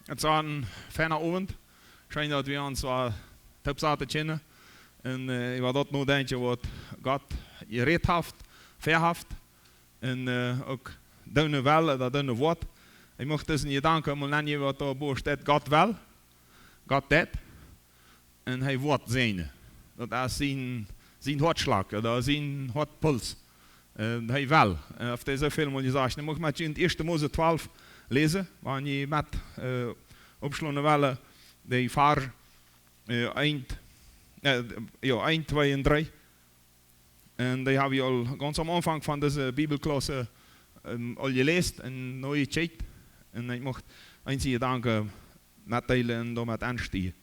Het was een fijne avond. Schijn dat we ons wat top zaten kennen. En ik was dat nog eentje wat God gereed heeft, verhaft. En ook doen wel, dat doen wat. Ik mocht dus niet danken, maar dan je wat er boven staat, God wel. God dat. En hij wordt zijn. Dat is zijn hartslag, dat is zijn hartpuls. Hij wel. Of er zoveel moet je zeggen. Dan mag je in het 1 Mose 12 lezen, waar je met opslaan wel die vaar eind 2 en 3. En die hebben we al ganz am Anfang van deze Bibelklasse al gelezen en nu gecheckt. En ik mocht eens je danken met delen en door met aanstien.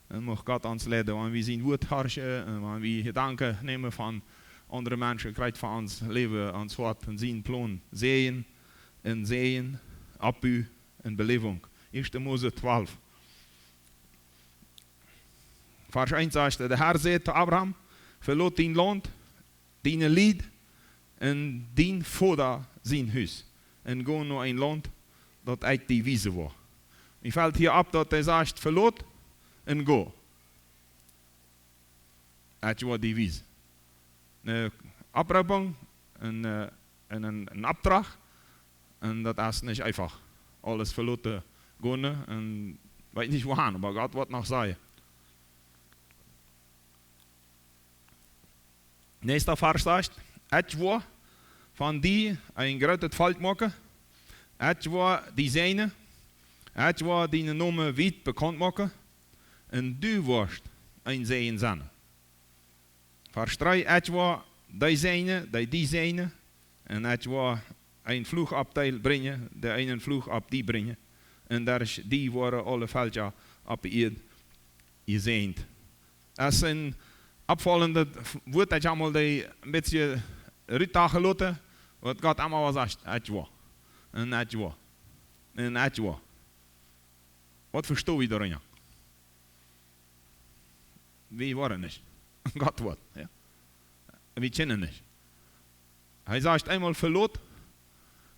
En mocht God ons leiden, want we zien woord hartje en want we gedanken nemen van andere mensen, krijgt van ons leven, ons hart en zien plan, zeeën, opbouw en beleving. 1 Mose 12. Vers 1 zegt, de Heer zei tot Abraham, verlaat dien land, dien lied en dien vader zijn huis. En ga naar een land dat uit die wiese was. Ik valt hier op dat hij zegt, verlaat en ga. Het was die wiese. Een oproeping, een opdracht. En dat is niet einfach. Alles verlaten gaan en weet niet waarheen, maar God wat nog zeggen. Nächster Vers sagt, etwa van die een groot volk maken, etwa die zijne, etwa die namen wijd bekend maken, en du wordt een zeeën zijn. Vers 3, etwa die zijne, die zijne, en etwa een vloegabteil brengen, de een vloeg op die brengen, en daar is die worden alle veldjes op je gezeind. Als een opvallende woord dat je allemaal een beetje ruit gelaten, wat God allemaal was etwa. En etwa. En etwa. Wat verstoor je daarin? We worden niet. God wordt. Ja. We kennen niet. Hij zegt eenmaal verlaat,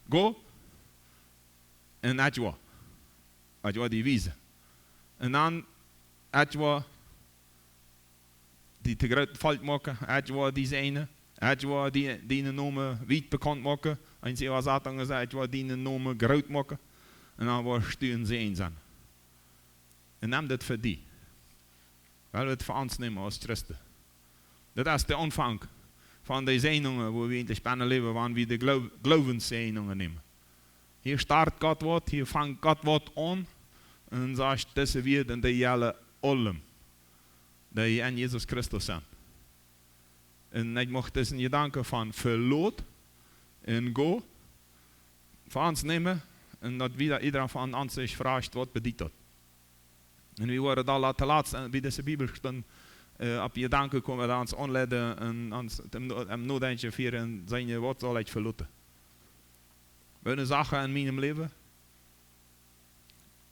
go, en etwa. Etwa die wiese. En dan etwa die te groot volk maken, etwa die zijne, etwa die namen wijd bekend maken, en ze was dat dan gezegd, etwa die namen groot maken, en dan wordt sturen ze eens aan. En neem dat voor die. Wel we het voor ons nemen als christen. Dat is de aanvang van de zenuwen, waar we in de spannende leven, waar we de geloofszenuwen nemen. Hier start God wat, hier vangt God wat aan, en zegt, dat is weer de jelle allem. Dat je in Jezus Christus zijn. En ik mocht dus een gedanke van verlaat en go voor ons nemen en dat wieder iedereen van ons zich vraagt wat bedoelt dat. En we worden dan laten laatst bij deze Bibelstunde op je danken komen we ons aanleiden en ons hem noodentje vieren en zijn wat zal ik verlaten. Willen zaken in mijn leven,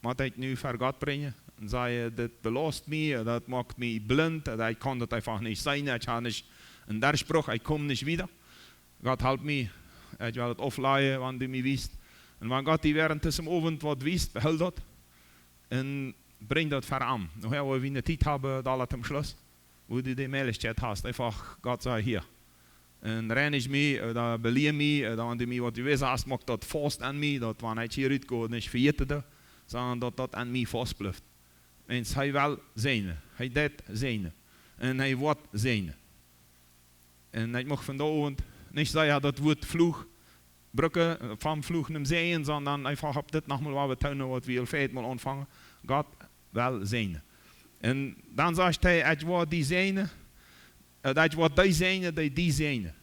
wat ik nu voor God brengen. En zei, dat belast me, dat maakt me blind, dat ik kan dat einfach niet zijn, ik heb niet een derspruch, ik kom niet wieder. God helpt me, ik wil het afleiden, wanneer hij me wist. En wanneer God die während tussen avond wat wist, beheld dat. En breng dat ver aan. Nog heel we in de tijd hebben, dat laat hem schluss. Hoe du die Möglichkeit hast, einfach Gott sei hier. En reinig me, oder beleer me, dan die me wat je weet hast, maakt dat vast aan me, dat wanneer ik hieruit ga, niet vergeten, sondern dat dat aan me vast blijft. En hij wil zijn, hij deed zijn. En hij wordt zijn. En ik mag vandaag niet zeggen dat woord vloeg, bruggen, van vloeg naar zeeën, sondern einfach op dit nogmaals wat we tuinen, wat we al feit mal ontvangen. God wil zijn. En dan zegt hij, het wordt die zijn, het wordt die zijn, die zijn.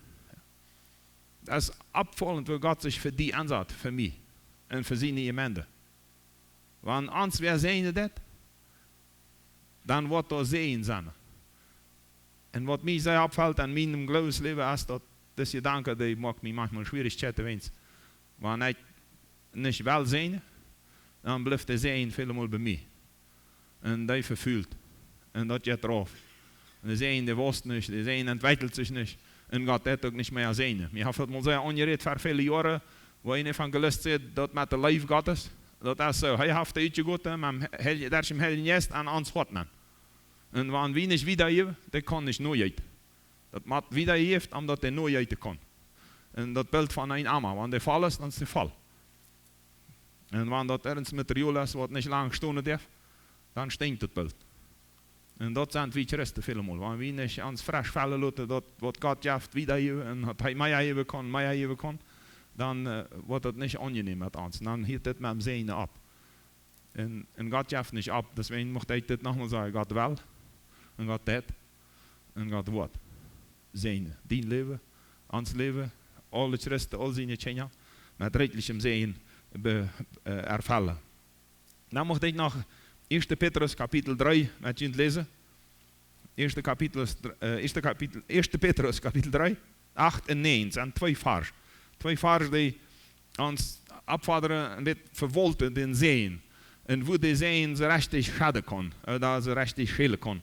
Dat is opvallend, hoe God zich voor die aanzet, voor mij. En voor zijn gemeente. Want als we zijn dat, dan wordt er zeeën zijn. En wat mij zo opvalt aan mijn geloofsleven is dat dus je danken, die maakt me manchmal Schwierigkeiten wens. Wanneer ik niet wel zijn, dan blijft de zeeën helemaal bij mij. En die vervult. En dat gaat eraf. En de zeeën die was niet, de zeeën ontwikkelt zich niet. En gaat dat ook niet meer zijn. Ik heb het mal zo ongereed voor vele jaren, waar een evangelist zegt dat met de lijf God is. dat is zo. Hij heeft de uitgegoten, maar daar is hem heel niet aan ons God. En wanneer wie niet wiedergeven, dat kan niet nooit uit. Dat moet wiedergeven, omdat hij nooit uit kan. En dat beeld van een Amma, wanneer de val is, dan is de val. En wanneer dat ergens materiaal is, wat niet lang gestonden heeft, dan stinkt het beeld. En dat zijn we Christen veel. Wanneer we niet ons fresh vallen laten, dat wat God heeft wiedergeven, en dat hij mij geven kan, dan wordt het niet angenehm met ons. Dan hield het met hem zenuwen op. En God geeft niet op, deswegen mocht ik dit nogmaals zeggen. God wel, en God dit, en God wat. Zenuwen. Die leven, ons leven, alle Christen, al zijn het met rijkelijke zegen ervallen. Dan mocht ik nog 1 Petrus kapitel 3 met je lezen. 1 Petrus kapitel 3, 8 en 9. Het zijn twee vers. Twee vers die ons opvaderen een beetje verwolten den zeen. En hoe de zeen ze rechtig schaden kon. Dat ze rechtig schelen kon.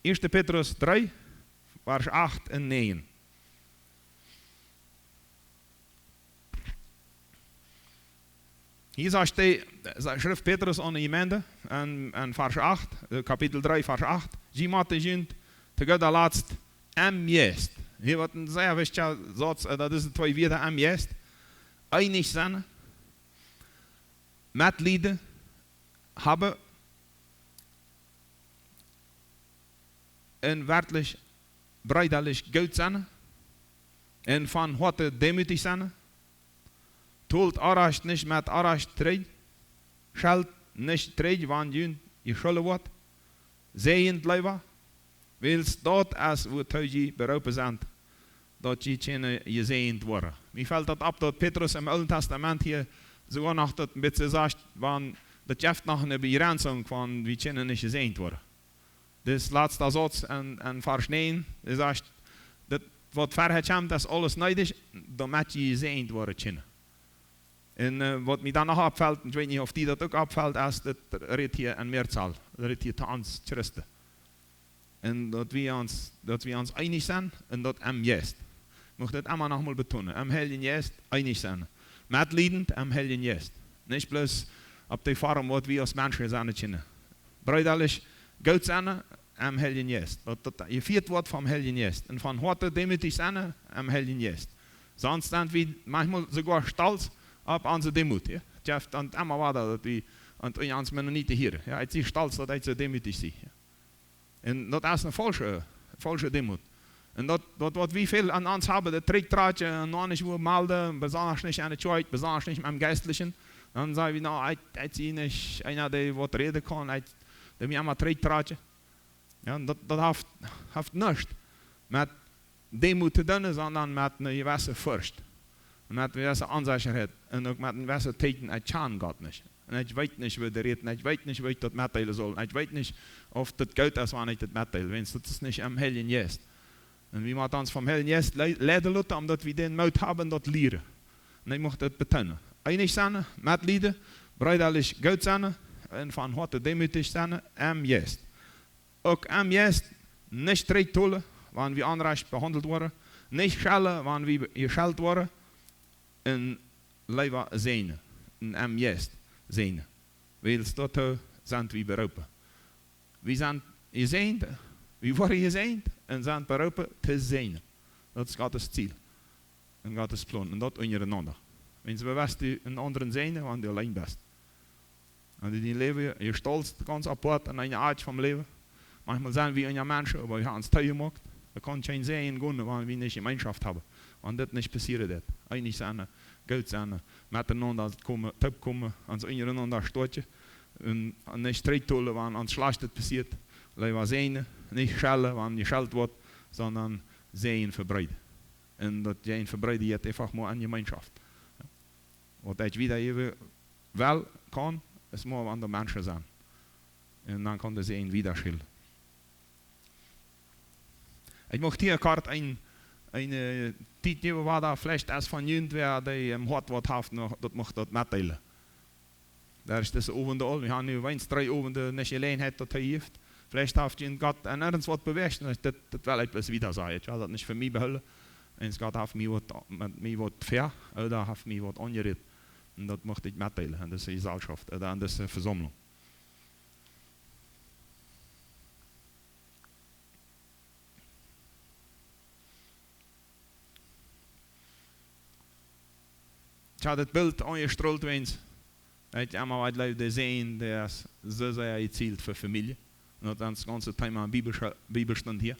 1 Petrus 3, vers 8 en 9. Hier zegt de schrift Petrus aan de gemeente, en vers 8, kapitel 3, vers 8. Je moet zien, te God de laatst, juist. Hier wat een zeer wichtig zat, dat is de twee woorden, juist. Einig zijn, met lieden, hebben, en werkelijk, breidelijk goed zijn, en van wat demütig zijn. Tolt aracht nicht met aracht treed, schalt nicht treed, wanneer je schuldig wordt, zeeend blijven, wils dat als we je beroepen zijn, dat je zeeend worden. Mij valt dat op dat Petrus im Oude Testament hier sogar nog dat een beetje zegt, dat je nog een begrenzing van wie kunnen niet gezeend worden. Dus laatste zot en vers 9, zegt dat wat verheid komt, dat is alles nodig, dan moet je gezeend worden kunnen. En wat mij dan nog opvalt, ik weet niet of die dat ook opvalt, is dat er hier een meerzaal, dat er hier te ons Christen. En dat we ons einig zijn en dat juist. Ik mag dat allemaal nogmaals betonen. Heel juist, einig zijn. Met liedend, heel juist. Niet plus op de vorm wat we als mensen zijn kennen. Breidelijk, goed zijn, heel juist. Dat je viert wordt van heel juist. En van wat er demütig zijn, heel juist. Sonst zijn we manchmal sogar stolz op onze demoed. Ja? Het heeft dan allemaal wat dat we ons Mennonieten hier. Ja, het is stolz dat hij zo demütig is. Ja? En dat is een falsche demoed. En dat wat we veel aan ons hebben, dat trektraatje, en dan is we melden, besonders niet aan de Zeit, besonders niet met dem Geistlichen. Dan zeggen we, nou, hij is niet einer die wat reden kan, hij heeft maar trektraatje. Ja, dat heeft niets met demoed te doen, sondern met een gewisse furcht. Met een gewisse onzekerheid. En ook met een gewisse teken, hij kan God niet. En ik weet niet wat er redt, en ik weet niet wat ik dat meddelen zal. En ik weet niet of dat goed is wanneer ik dat meddeel. Want dat is niet am Heiligen Geest. En we moeten ons van Heiligen Geest leiden laten, omdat we den moed hebben dat leren. En ik mocht dat betonen. Einig zijn, met lieden, breidelijk goed zijn, en van wat de demütig zijn, am Geest. Ook am Geest, niet strijd tolen, wanneer we onrecht behandeld worden. Niet schellen, wanneer we gescheld worden. En leven zijn. En am Geest zijn. Wees dat zijn we beroepen. We zijn gezegend, we worden gezegend en zijn beroepen te zijn. Dat is Gods ziel. En Gods plan. En dat ondereinander. Wenn we best een anderen zijn, want je alleen best. En in je leven, je stolz ganz apart aan een aard van leven. Manchmal zijn we een mensen, aber we gaan ons thuis gemaakt. We kunnen geen zijn gaan, wanneer we niet gemeenschap hebben. Want dat niet passieren dat. Einig zijn, goed zijn, miteinander komen, ons ondereinander stootje. En niet strijd tolen, wanneer ons slecht het passiert. Leven zijn, niet schellen, wanneer je scheld wordt, sondern zijn verbreiden. En dat zijn verbreiden je einfach maar aan gemeenschap. Wat ik wieder even wel kan, is maar aan de mensen zijn. En dan kan de zijn wieder schillen. Ik mocht hier kort een tijd geven waar daar vielleicht als van jullie wer die im hart wat heeft, dat mocht dat meddelen. Daar is deze ovende al. We gaan nu eens 3 ovende niet alleen dat hij heeft. Vielleicht heeft je God en ergens wat beweegt. Dat wil ik dus wieder zeggen. Ik wil dat niet voor mij behouden. En God heeft mij wat ver. Oder heeft mij wat ongered. En dat mocht ik mitteilen aan deze Gesellschaft, aan deze Versammlung. Ich habe das Bild angestrahlt, wenn es einmal weit Leute sehen, der ist so sehr gezielt für Familie. Und das ganze Thema Bibelstand hier.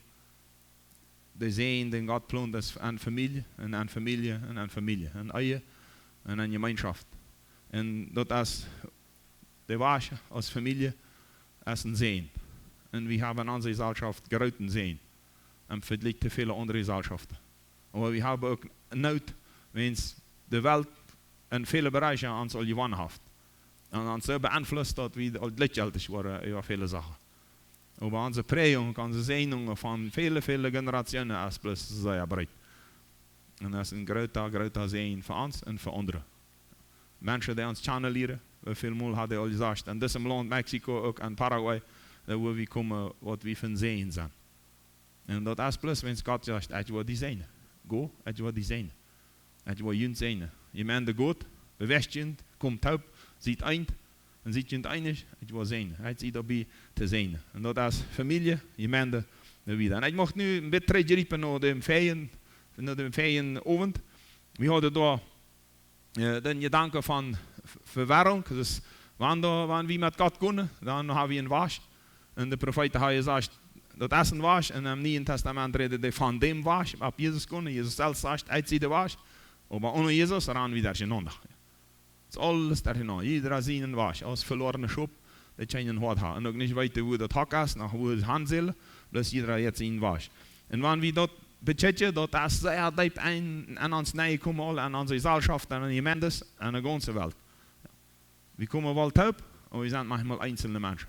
Die sehen, den Gott plant das an Familie, und an Familie, und an Familie, an Ehe, und an Gemeinschaft. Und das ist der Wasch als Familie, als ein Sehen. Und wir haben unsere Gesellschaft geroten Sehen. Und vergleicht zu viele andere Gesellschaften. Aber wir haben auch Not, wenn es die Welt in viele Bereiche uns all gewonnen hat. Und uns so beeinflusst, dass wir gleichgültig waren über viele Sachen. Aber unsere Prägung, unsere Sehnungen von vielen Generationen ist bloß sehr breit. Und das ist ein großer Sehen für uns und für andere. Menschen, die uns channelieren, wie viel Mal hat er al gesagt, in diesem Land, Mexiko, auch in Paraguay, wo wir kommen, was wir von Sehen sind. Und das ist bloß, wenn Gott sagt, ich will die sehen. Go, ich will die sehen. Ich will jünd sehen. Jemand, der Gott, bewegt jünd, kommt taub, sieht ein, und sieht jünd einig, ich will sehen. Ich sieht dabei zu sehen. Und das ist Familie, jemand, der wieder. Und ich möchte nu ein bisschen zurückgreifen nach dem Ferienabend. Wir hatten da den Gedanke von Verwirrung. Dus wanneer we met God kunnen, dan hebben we een was. En de profeten hebben gezegd, dat is een was. En im Nieuwen Testament reden die van dem was, op Jezus kunnen. Jezus zelf zegt, hij ziet de was. Maar ohne Jezus ran we durcheinander. Het is alles durcheinander. Jeder ziet een was. Als verlorene schop, dat je een hart hebt. En ook niet weten hoe dat hak is, nach hoe het handelt. Dus jeder jetzt een was. En wanneer we dat betekent, dat is sehr diep aan ons nieuwe komen, aan onze Gesellschaft, aan de gemeentes, aan de ganze Welt. Wir kommen bald hoch, aber wir sind manchmal einzelne Menschen.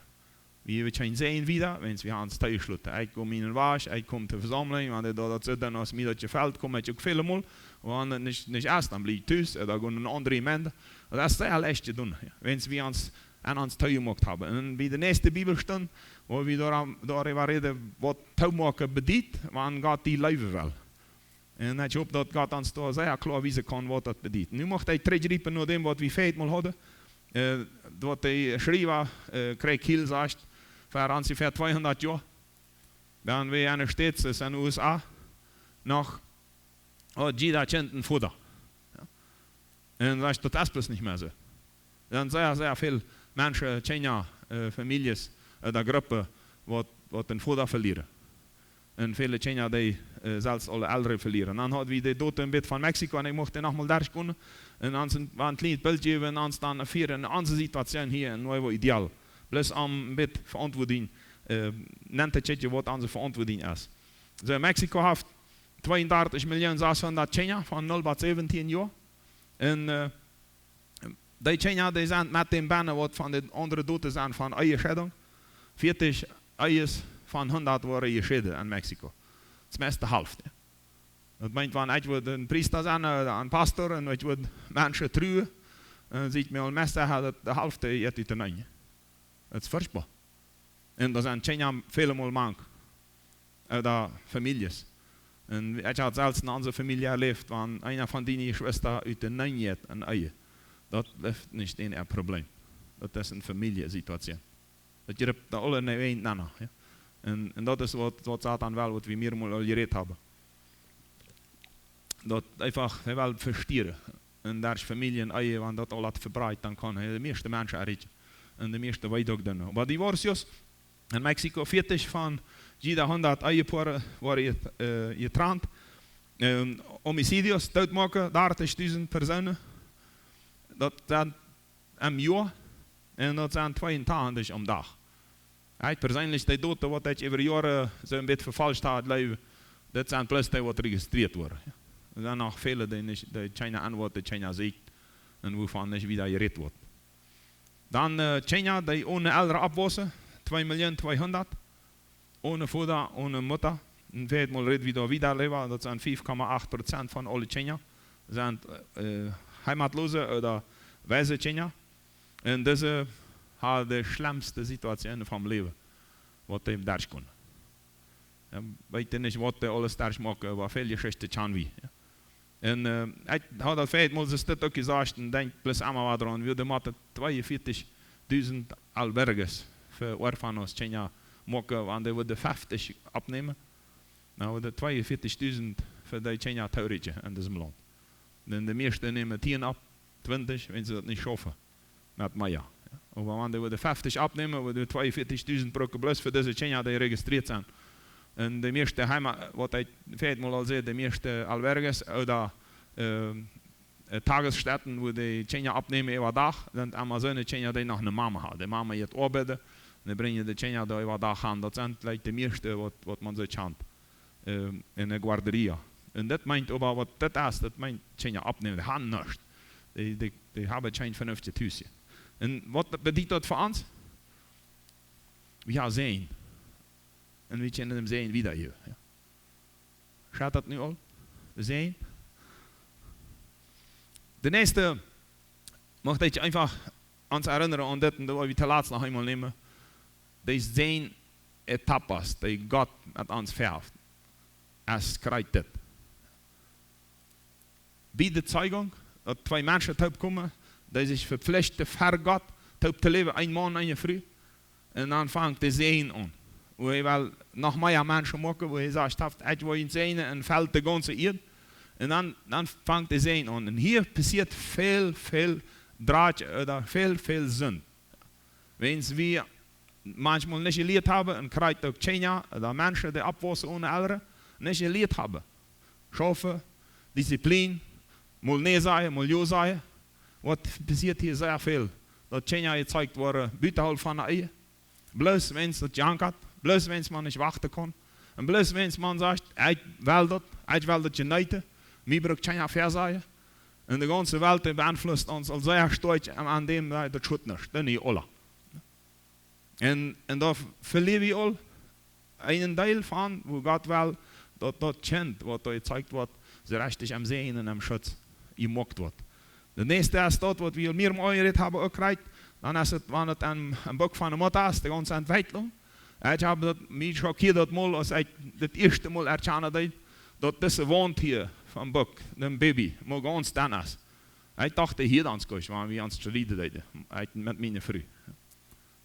Wir können sehen wieder, wenn wir uns teilschlutten. Ich komme in den Wasch, ich komme zur Versammlung, wenn das dann aus mir gefällt, komme ich auch viele Mal. Und wenn nicht erst, dann bleibe ich raus, oder gehen andere Menschen. Das ist sehr leicht zu tun, wenn wir uns an uns teil gemacht haben. Und bei der nächsten Bibelstunde, wo wir darüber reden, was Teilmachen bedeutet, wenn Gott die Leben will. Und ich hoffe, dass Gott uns da sehr klar wissen kann, was das bedeutet. Nu möchte ich zurückgreifen nach dem, was wir vorhin mal hatten. Wat hij schreef, Craig Hill sagt, vor ungefähr 200 Jahren, dann wir eine Stadt in den USA, noch jeder kennt ein Futter. Ja. Und sagt, das ist bloß nicht mehr so. Dann sehr viele Menschen, Kinder, Familien, der Gruppe, die den Futter verlieren. Und viele Kinder, die selbst alle Ältere verlieren. Dann hatten wir die Dote ein bisschen von Mexiko und ich mochte nochmal durchkommen. Und uns war ein kleines Bild geben und uns dann für eine andere Situation hier in Nuevo Ideal. Bloß ein bisschen Verantwortung, nennt es jetzt, was unsere Verantwortung ist. So, Mexiko hat 32.600.000 Kinder von 0 bis 17 Jahren. Und die Kinder, die sind mit dem Banner, was von den anderen Doten sind, von Eierscheidung, 40 Eiers von 100 waren geschieden in Mexiko. Das meiste Hälfte. Dat meint, wenn ich ein Priester sein oder ein Pastor und ich würde Menschen trauen, dann sieht mir al meeste dass die Hälfte jetzt in den Das ist furchtbar. Und da sind Kinder viele Mal mank. Oder Familien. Und ich habe selbst in unserer Familie erlebt, wenn einer von deinen Schwestern in den Nein hat, ein Ei. Das ist nicht ein Problem. Das ist eine Familiensituation. Das gibt da alle nicht einander. Ja? Und das ist, was Satan will, was wir mir mal geredet haben. Dat einfach, hij wil verstieren. En daar is familie en eigen, want dat al had verbreidt, dan kan hij de meeste mensen erreichen. En de meeste weet ook dan. Maar die divorcios in Mexico, 40 van jeder 100 eiepaaren waren getrouwd. Homicidios, doodmaken, 30.000 personen. Dat zijn een jaar. En dat zijn 22 am dag. Hij persoonlijk, die doden wat hij over jaren zo'n beetje vervalst had leven, dat zijn plus die wat geregistreerd worden. Er zijn nog vele die China antwoorden, China ziet en waarvan niet wieder geredet wordt. Dan China, die ohne Eltern abwassen, 2.200.000, ohne Vater, ohne Mutter. En vijfmaal reden we daar wieder leven, dat zijn 5,8% van alle China. Zijn heimatloze oder weise China. En deze hebben de schlimmste situatie van leven, wat die daar kunnen. Weet je niet wat die alles daar maken, waar veel geschichte zijn wie. En hij had dat feit, moest dit ook gezegd en denkt plus allemaal wat dran. We hadden 42.000 alberges voor orphanos Kenia mokken, want we wilden 50 opnemen. Nou, we hadden 42.000 voor de Kenia Taurige in diesem land. En de meeste nemen 10 op, 20, wenn ze dat niet schaffen. Met Maya. Aber wanneer we de 50 opnemen, we de 42.000 pro plus voor deze Kenia die geregistreerd zijn. En de meeste heimat, wat hij feit moet al zeggen, de meeste alberges oder Tagesstätten, wo die Kenia opnemen über dag, dan Amazone Kenia die nog een mama had. De mama heeft arbeiden, dan breng je de Kenia die über dag aan. Dat zijn like de meeste wat man zo chant in de guarderia. En dat meint aber, wat dat is, dat meint Kenia opnemen, die gaan niks. Die hebben geen vernuftige tussen. En wat betekent dat voor ons? We gaan zien. En we kunnen hem zien wieder hier. Ja. Gaat dat nu al? We zien. De nächste möchte ich einfach uns erinnern an das, und da wir zuletzt noch einmal nehmen. Das sind Etappen, die Gott mit uns fährt. Es kriegt das. Bei der Zeugung, dass zwei Menschen kommen, die sich verpflichten, für Gott zu leben, ein Mann und eine Frau. Und dann fängt der Sehen an. Wo er will noch mehr Menschen machen, wo er sagt, ich will ihn sehen und fällt die ganze Erde. Und dann fängt der Sehen an. Und hier passiert viel Draht oder viel Sinn. Wenn wir manchmal nicht gelehrt haben, und kriegt auch Kenia oder Menschen, die abwachsen ohne Eltern, nicht gelehrt haben. Schaffen, Disziplin, mal nee sein, mal ja sein. Was passiert hier sehr viel. Dat Kenia gezeigt wurde, buitenhalb van de Ehe. Bloß wenn es das jankert, bloß wenn man nicht warten kann. Und bloß wenn man sagt, ich will das geneten, mir braucht Kenia fair sein. Und die ganze Welt beeinflusst uns als sehr stark an dem, das tut nicht, das nicht alle. Und da verlieren wir all einen Teil von, wo Gott will, dass das kennt, was da gezeigt wird, so richtig am Sehen und am Schutz gemacht wird. Der nächste ist das, was wir mir haben auch gekriegt. Dann ist es, wenn es ein Buch von der Mutter ist, die ganze Entwicklung. Ich habe mich schockiert, als ich das erste Mal erkannt, dass diese Wand hier vom Buch, dem Baby, mal ganz dann ist. Ich dachte, hier dann ist es, wenn wir uns reden mit meiner Frau.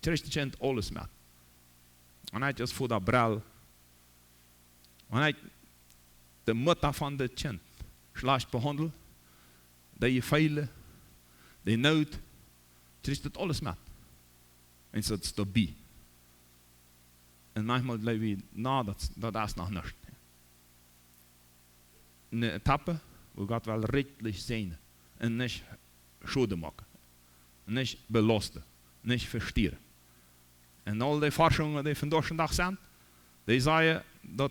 Ich kennt alles mit. Und ich ist vor der Brille. Und ich die Mutter von dem Kind schlecht behandelt. Die Fehler, die Not, kriegt das alles mit. Und so ist es dabei. Und manchmal bleiben wir, das ist noch nicht. Eine Etappe, wo Gott will rechtlich sehen und nicht Schulden machen, nicht belasten, nicht verstehen. Und all die Forschungen, die von Deutschland sind, die sagen, dass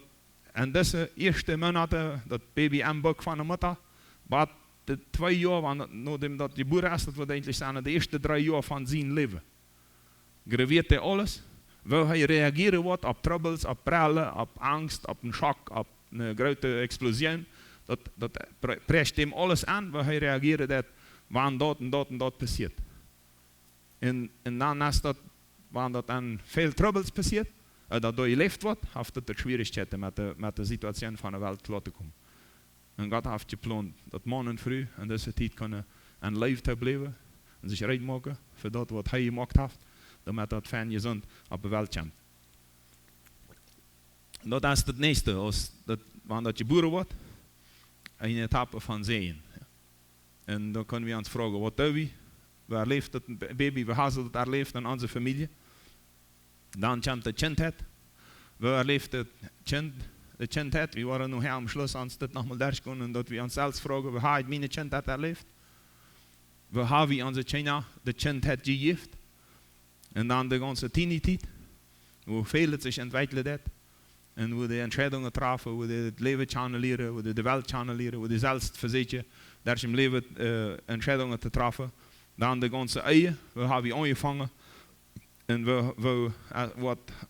in diesen ersten Monaten das Baby am Bauch von der Mutter, war de 2 jaar, nachdem dat die Boer ist, dat we eigentlich zijn, de eerste 3 jaar van zijn leven. Graveert hij alles, wil hij reageren wat op troubles, op prellen, op angst, op een schok, op een grote explosie. Dat presst hem alles aan, wil hij reageren dat wanneer dat en dat passiert. En dan is dat, wanneer dat aan veel troubles passiert, dat door je leeft wordt, heeft het schwierigheden met de situatie van de wereld klar te komen. En Gott heeft gepland dat man en vrouw in deze tijd kunnen aan leven blijven en zich recht maken voor dat wat hij gemaakt heeft, damit dat fijn gezond op de wereld komt. Dat is het nächste, als dat, wanneer dat geboren wordt, een etappe van zeen. En dan kunnen we ons vragen, wat doen we? Waar leeft dat baby, waar zal dat leeft in onze familie? Dan komt de kindheid. Waar leeft het kind? De kindheid, we waren nu am Schluss uns das nochmal durchgehen und dass wir uns selbst fragen, wie habe ich meine Kindheit erlebt? Wie habe ich unsere Kinder die Kindheit gegeben? Und dann die ganze Teenie-Zeit, wo viel sich entwickelt hat und wo die Entscheidungen treffen, wo die das Leben channelieren, wo die Welt channelieren, wo die selbst versuchen, durch im Leben Entscheidungen zu treffen. Dann die ganze Ehe, wo habe ich angefangen und wo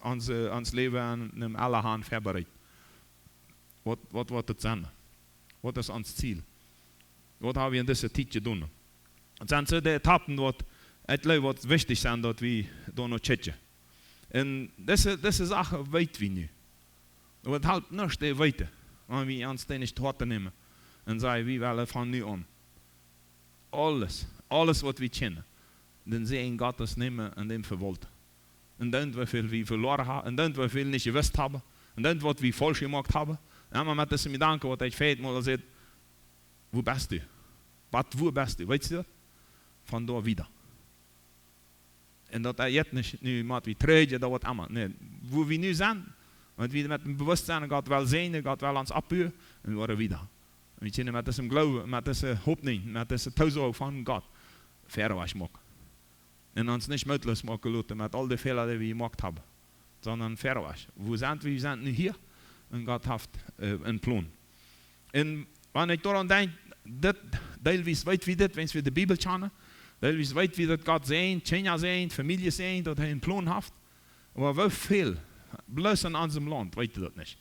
uns Leben an allerhand vorbereitet. Wat wordt het zijn? Wat is ons ziel? Wat hebben we in deze tijd gedaan? Het zijn zo de etappen wat wichtig zijn dat we daar nog checken. En deze zaken weten we nu. Het helpt niks te weten, wanneer we ons die niet hard nemen. und sagen, wir wollen von nu an alles, was wir kennen, den Segen Gottes nehmen und dem verwolten. Und dann, wie viel wir verloren haben, und dann, wie viel nicht gewusst haben, und dann, was wir falsch gemacht haben. En maar met deze gedanken wat hij feit maar zegt, wo bist du? Wo bist du? Weet je dat? Van daar wieder. En dat hij jetzt niet nu met wie treden, dat wat allemaal. Nee, wo wir nu zijn, want we met een bewustzijn gaat wel zijn, gaat wel ons abhuren, en we worden wieder. En we kunnen met deze geloven, met deze hoop nemen, met deze toezorg van God, verder was maken. En ons niet moedeloos maken laten met al die Fehler, die we gemacht hebben, sondern verder was. Wo sind wir? Wir sind nu hier. En God heeft een plan. En wanneer ik daaraan denk, deelwijs weet wie dit, wens we de Bijbel kennen, deelwijs weet wie dat God zijn, China zijn, familie zijn, dat hij een plan heeft. Maar wel veel, bloos in ons land, weet je dat niet.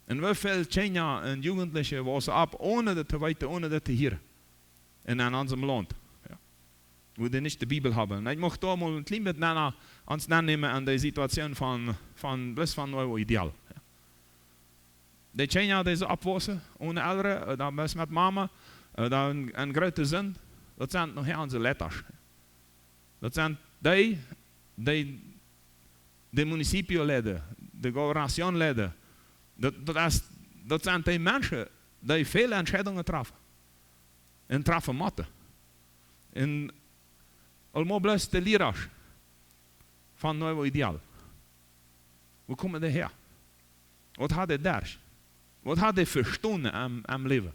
En wel veel China en Jugendliche was op, ohne dat te weten, ohne dat te horen. En in ons land. Ja. Wo die niet de Bijbel hebben. En ik mocht daar maar een klein beetje ons nemen aan de situatie van bloos van nou ideaal. De China deze opwassen, ohne Eltern, dan was met mama, dan een grote zin, dat zijn nog heel onze letters. Dat zijn de municipioleden, de governationleden, dat zijn die mensen die veel entscheidungen treffen. En treffen moeten. En allemaal bloos de leraars van Nieuw Ideaal. Hoe komen die her? Wat had hij daar? Wat had hij verstaan am leven?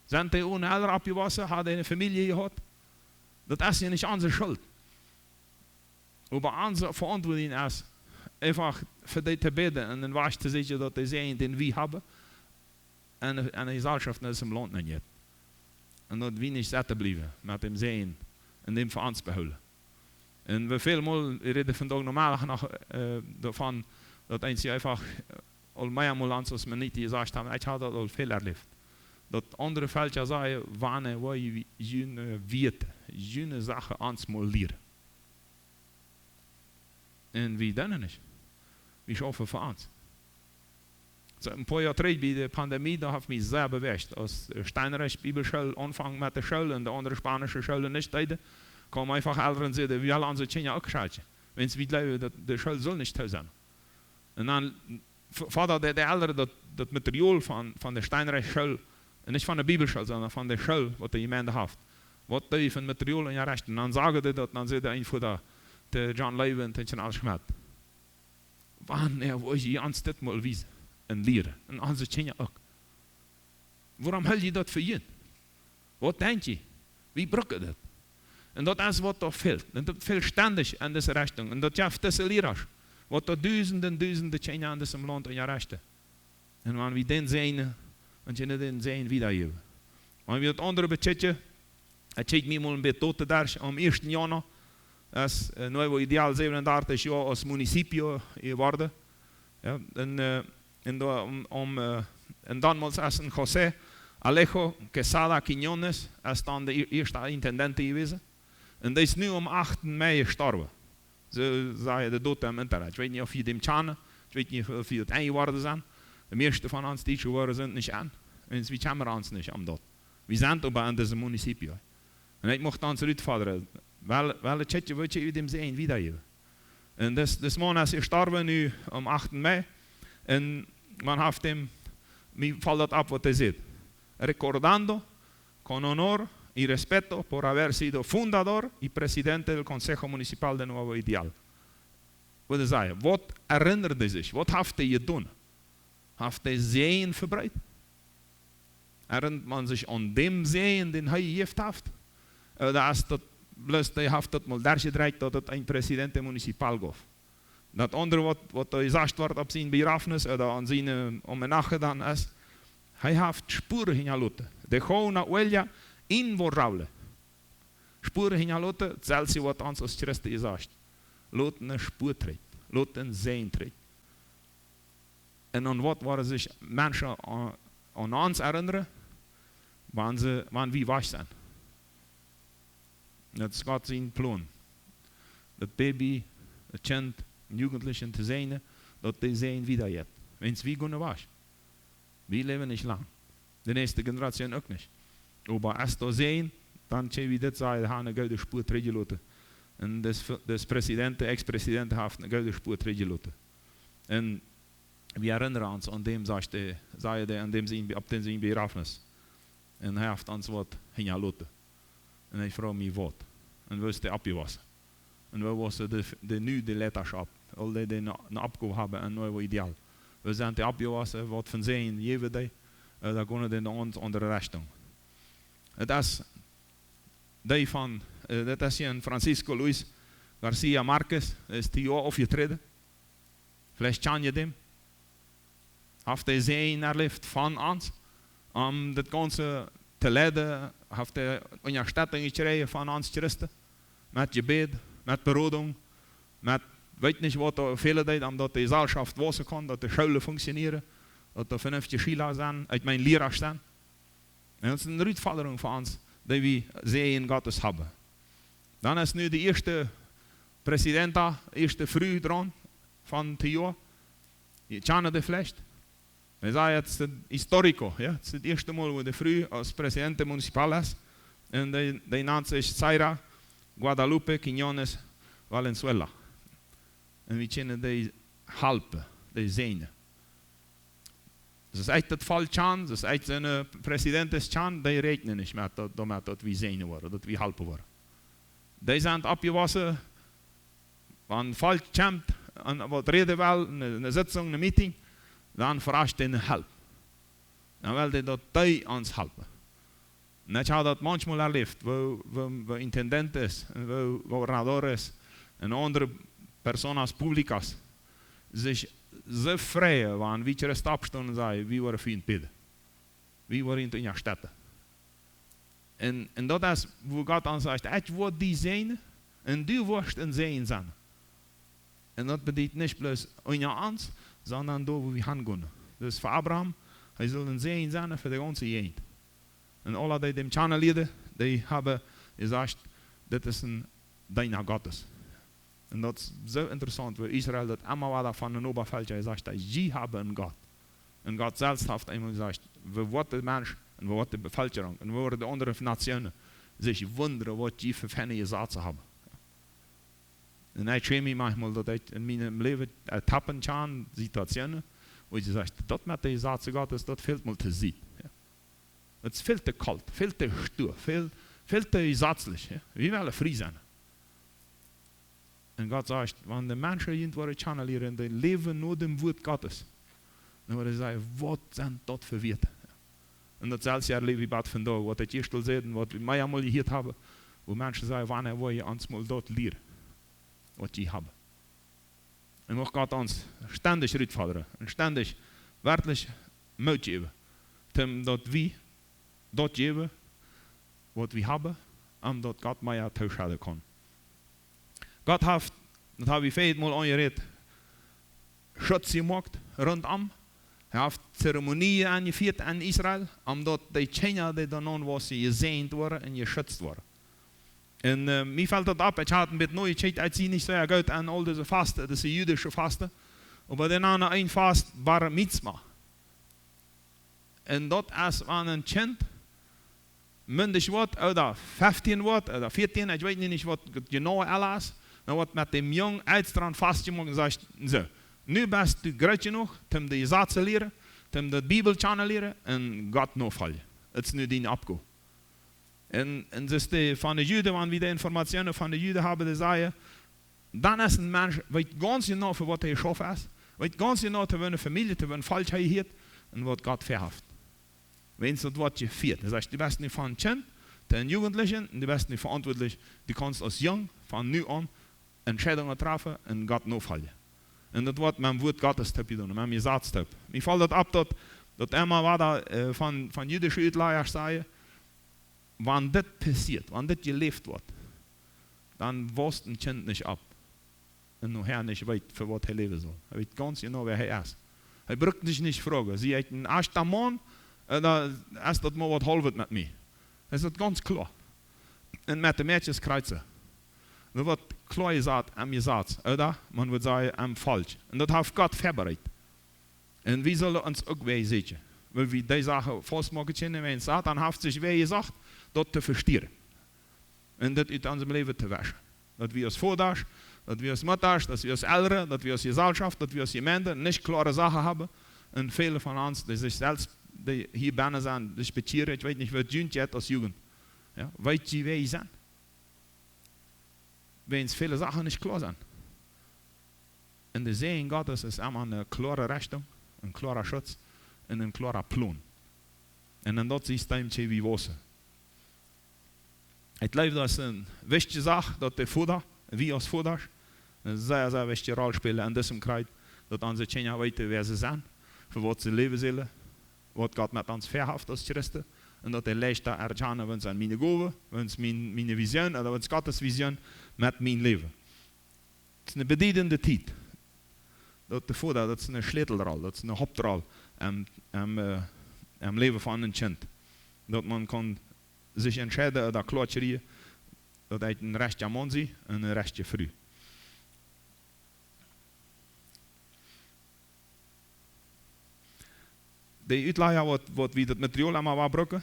Zijn hij ohne Eltern abgewassen? Had hij een familie gehad? Dat is ja niet onze schuld. Aber onze verantwoording is einfach voor die te bidden en een was te zeggen dat hij zijn den we hebben en de gezelschap is hem land niet. En dat we niet zitten blijven met hem zijn en hem voor ons behouden. En we veelmaal reden vandaag normaal nog daarvan dat eens einfach al meermaals als we niet gezegd hebben, ik had dat al veel erleefd. Dat andere veldjes zeggen, wanneer wij jene weten, jene zaken ons moet leren. En wie dan niet? Wie schaffen voor ons? Een paar jaar terug bij de pandemie, dat heeft mij zeer beweegt. Als Steinreich Bibelschool aanvang met de school en de andere Spanische scholen niet deden, kwamen einfach Eltern en zeiden, we willen onze kinderen ook schalten. Wens we geloven dat de school zal niet thuis zijn. En dan vader de Eltern dat materiaal van de Steinreich school, en niet van de Bibelschool, sondern van de school wat de gemeente heeft. Wat doe je van materiaal in je recht? En dan zeggen ze dat, dan zit een voor de John Leuven en alles gemaakt. Wanneer wil je ons dit mal wijzen en leren? En onze kinderen ook. Waarom hou je dat voor je? Wat denk je? Wie brokken dat? En dat is wat er fehlt. En dat fehlt ständig in deze richting. En dat heeft deze leraars. Wat er duizenden kinderen in deze land in je rechten. En wanneer we den zijn, want je den zijn wiedergeven. Wanneer we het andere betjetten, het zit me mal een beetje tot daar om 1 januari. Dat is Nieuw Ideaal 37 jaar als municipio geworden. Ja, en dan als een José Alejo Quesada Quiñones is dan de eerste intendent geweest. En die is nu om 8 mei gestorven. Zo zei de dood op internet. Ik weet niet of je hem kennen. Ik weet niet of je het eingeworden zijn. De meeste van ons die geworden zijn niet aan. En we kennen ons niet om dat. We zijn ook bij deze municipio. En ik mocht ons uitvaderen. Welke tjetje wil je dem zijn wiedergeven? En dus man is gestorven nu om 8 mei. En man heeft hem, me valt dat op wat hij zegt. Recordando con honor y respeto por haber sido fundador y presidente del Consejo Municipal de Nuevo Ideal. Wat is dat? Wat herinnerde zich? Wat heeft hij gedaan? Heeft hij zeeën verbreid? Herinnert man zich aan dem zeeën den hij heeft? Oder is dat bloos hij heeft dat mal daargedraaid dat het een presidente municipal gaf? Dat andere wat hij zegt wordt op zijn begrafenis of aan zijn ommenag gedaan is, hij heeft spuren hingelaten. De gewone huella inborrable. Spuren hingelaten, hetzelfde wat ons als Christus zegt. Laten een spoor treden, laten een zijn treden. En aan wat waren zich mensen aan ons herinneren, wanneer we weg zijn. Dat is God zijn plan. Dat baby, het kind, een jugendliche te zijn, dat die zijn wieder hebt. Wens wie kunnen was. We leven niet lang. De nächste Generation auch nicht. Aber als da sehen, dann tje wie dit zei, gaan een gouden spoor teruggeloten. En des presidenten, ex-presidenten heeft een gouden spoor teruggeloten. En we herinneren ons aan dem, zei hij, aan dem op zijn begrafenis. En hij heeft ons wat hingelaten. En hij vroeg me wat. En we zijn opgewassen. En we waren nu de letterschap. Al die een opgave hebben en nu ideaal. We zijn de opgewassen, wat van zijn, jeven die. Dan kunnen we ons onder de richting. Het is die van, dat is hier Francisco Luis Garcia Marquez, dat is 10 jaar afgetreden. Vielleicht ken je hem. Heeft hij zijn erleefd van ons, om dat ganze te leiden, heeft hij ondersteuning gekregen van ons Christen. Met gebed, met beroding, met weet niet wat er veel deed, omdat de gezelschap wassen kan, dat de scholen functioneren, dat er vernünftige schüler zijn, uit mijn leraar staan. En dat is een uitvordering voor ons, die we Segen Gottes hebben. Dan is nu de eerste president, eerste vrouw dran van 10 jaar. Je kent de vielleicht. We zeggen het is historico. Ja? Het is het eerste Mal, wo de vrouw als president municipal is. En die naam is Zaira Guadalupe Quiñones Valenzuela. En we kunnen die helpen, die zegenen. Das ist echt das Fall Chan, das ist echt seine Präsident des Chan, die rechnen nicht mehr damit, dass wir sehen wollen, dass wir helfen wollen. Die sind abgewassen, wenn Fall kommt, was reden will, eine Sitzung, eine Meeting, dann fragt ihnen Hilfe. Dann will die uns helfen. Und ich habe das manchmal erlebt, wo Intendent ist, wo Gobernador ist, eine andere Person als Publikas, sich so vrij waren, wie je rest opstaan en zei, wie waren voor je bidden? Wie waren in je stad? En dat is waar God aan zegt, ik word die zijn en du wordt een zijn zijn. En dat betekent niet bloos in je ans, sondern daar waar we gaan gaan. Dus voor Abraham, hij zal een zijn zijn voor de ganze jeugd. En alle die dem channeleren, die hebben gezegd, dit is een dienaar Gottes. En dat is zo interessant, waar Israël dat allemaal wat van een Oberfeldje gezegd heeft, je hebben een God. En God zelf heeft eenmaal gezegd, we worden de mens en we worden de bevolking en we worden de andere nationen zich wonderen wat je voor fijne zaken hebben. En ik schreef me manchmal dat ik in mijn leven tappen kan situationen, waar je zegt, dat met de zaken Gottes, dat veel mal te zien. Ja. Het is veel te kalt, veel te stoer, veel te gesetzlich. Ja. We willen vrij zijn. En God zegt, wanneer de mensen in het channeleren en die leven naar dem woord Gottes, dan worden ze zeggen, wat zijn dat voor weten? En dat zelfs erlebe ik wat vandaag, wat ik eerst al zei, wat we mij allemaal gehoord hebben, waar mensen zeggen, wanneer wil je ons mal dat leren, wat je hebben. En mag God ons ständig uitvorderen, en ständig werkelijk moed geven, dat we dat geven, wat we hebben, omdat God mij thuishouden kan. God heeft, dat hebben we veelmaal aangereed, schutz gemaakt rondom. Hij heeft ceremonieën aangevierd in Israël, omdat die Kinder die dan was gezegend worden en geschützt worden. En mij valt dat op, ik had een beetje nooit gezegd, ik zie niet zo goed aan al deze vasten, deze jüdische vasten. Maar daarna een vast bar mitzvah. En dat is aan een kind, myndig wordt, oder 15 wordt, oder 14, ik weet niet wat genau alles. Dan wordt met dem jong uitstrand vastgemaakt en zegt, zo, nu best u groot genoeg, om de zaad te leren, om de Bibel te leren en God nog vallen. Het is nu die opgave. En dus van de Juden, wanneer we de informatie van de Juden hebben, die zeggen, dan is een mens, weet ganz genau voor wat hij geschaffen is, weet ganz genau te winnen familie, te winnen falschheid heeft en wat God verhaft. Wenn es wat je viert, das heißt, die best niet van kind, den Jugendlichen, die best niet verantwoordelijk, die kannst als jong, van nu aan, Entscheidungen treffen en God nachfallen. En dat wordt mijn woord Gottes te doen, mijn zaadstap. Mir valt dat op dat Emma war da van jüdische Uitleiders zei, wanneer dit passiert, wanneer dit geleefd wordt, dan wast een kind niet op. En nog hij niet weet voor wat hij leven zal. Hij weet ganz genau wer hij is. Hij braucht zich niet vragen, zie ik een eerste man, dan is dat maar wat half met mij. Dat is dat ganz klar. En met de meisjes kreuzen. Dan wordt klar gesagt, am gesagt, oder? Man würde sagen, am falsch. Und das hat Gott vorbereitet. Und wir sollen uns auch weisen. Weil wir die Sache festmachen können, wenn Satan hat sich, wie gesagt, dort zu verstehen. Und das in unserem Leben zu waschen. Dass wir als Vorder, dass wir als Mutter, dass wir als Eltern, dass wir als Gesellschaft, dass wir als Gemeinde nicht klare Sachen haben. Und viele von uns, die sich selbst die hier binnen sind, diskutieren, ich weiß nicht, was Jugend jetzt als Jugend. Ja, weiß je, wer sie sind. Wenn es viele Sachen nicht klar sind. Und der Segen Gottes ist immer eine klare Richtung, ein klarer Schutz und ein klarer Plan. Und dann dort siehst du ihm wie Wasser. Ich glaube, das ist eine wichtige Sache, dass der Futter, wie als Futter, eine sehr, sehr wichtige Rolle spielen in diesem Kreis, dass unsere Kinder weten, wer sie sind, für was sie leben sollen, was Gott mit uns verhaftet als Christen, und dass der Leichter erkennen, wenn es an meine Gabe, wenn es meine Vision, oder wenn es Gottes Vision mit meinem Leben. Das ist eine bedeutende Zeit. Dat de Vater, dat is een sleutelrol, dat is een hoofdrol im Leben von einem Kind. Dat man kann sich entscheiden oder klar kriegen, dat hij een rechtje man is en een rechtje vrouw. De uitleider wat we dat materiaal allemaal gebruiken,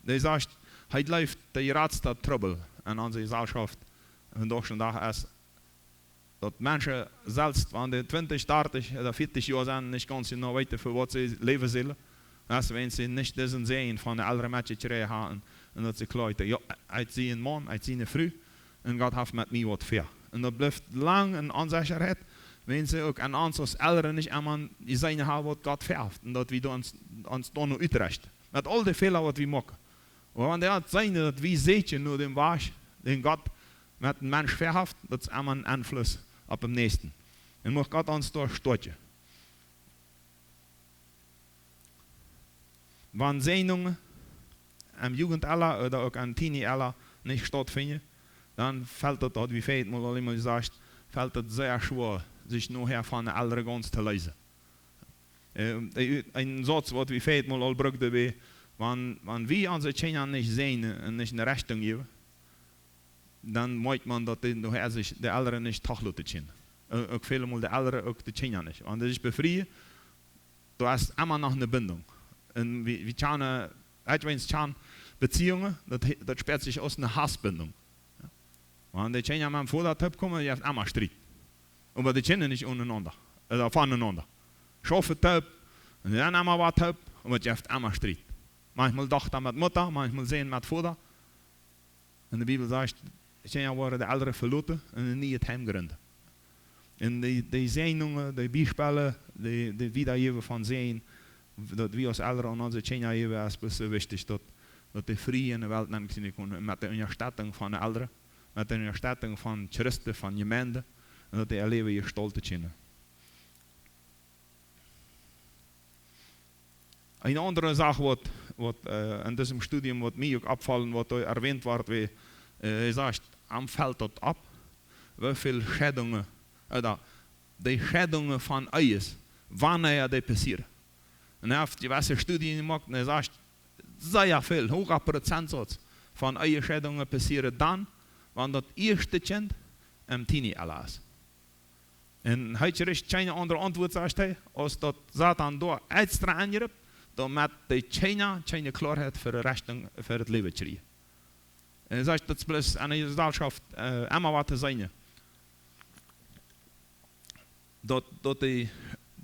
die zegt, hij blijft de grootste trouble in onze Gesellschaft vandaag de dag is. Dat mensen zelfs van de 20, 30 oder 40 Jahre zijn, niet ganz genau weten für was sie leben sollen. Also wenn sie nicht diesen Sehen von der älteren Menschen haben, und dass sie klar ja, ich sehe einen Mann, ich sehe eine Frau, und Gott hat mit mir was für. Und das bleibt lang in Unsicherheit, wenn sie auch an uns als Eltern nicht einmal die Seine haben, was Gott verhaftet, und dass wir uns da noch utrecht. Mit all den Fehlern, die wir machen. Und wenn der sagt, dass wir sehen nur den Wasch, den Gott mit dem Mensch verhaftet, das ist einmal ein Einfluss auf den Nächsten. Und muss Gott uns da stützen. Wenn Segnungen am Jugendalter oder auch am Teenie-Alter nicht stattfinden, dann fällt es, wie Fred mal immer sagt, fällt es sehr schwer, sich nachher von der Älteren ganz zu lesen. Ein Satz, was wie Fred mal brauchte, wenn wir unsere Kinder nicht sehen und nicht eine Richtung geben, dann meint man, dass die nachher sich die Älteren nicht tachluten können. Auch viele Mal die Älteren, auch die Kinder nicht. Und das ist befreien, du hast immer noch eine Bindung. Und wir können, Beziehungen, das sperrt sich aus einer Hassbindung. Wenn die Kinder mit dem Vater kommen, die haben immer Streit. Aber die Kinder nicht untereinander, oder voneinander. Schaffen Typ, und dann immer was Typ, aber die haben immer Streit. Manchmal Tochter mit Mutter, manchmal Sehen mit Vater. Und die Bibel sagt, die Kinder waren die Älteren verloren und nie het Heim gegründet. Und die Segnungen, die Beispiele, die Wiedergeben von Sehen, dat wir als Eltern an unsere Kinder geben, ist so wichtig, dass die Frieden in der Welt nehmen können, mit der Unterstützung von den Eltern, mit der Unterstützung von Christen, von Gemeinden, und dass die erleben ihr stolze Kinder. Eine andere Sache, was in diesem Studium, was mir auch abfallen, was erwähnt wird, wie sagt, am fällt dort ab, wie viele Schädungen, oder die Schädungen von Eis, wann die passieren. Und er hat diverse Studien gemacht und er sagt, sehr viel, hoher Prozentsatz von Eierschädungen passieren dann, wenn das erste Kind im Teenie-Alter ist. Und heute ist keine andere Antwort, sagt er, als dass Satan da extra angreift, damit die keine Klarheit für die Rechnung für das Leben kriegen. Er sagt, das ist bloß eine Gesellschaft immer was zu sein. Dass die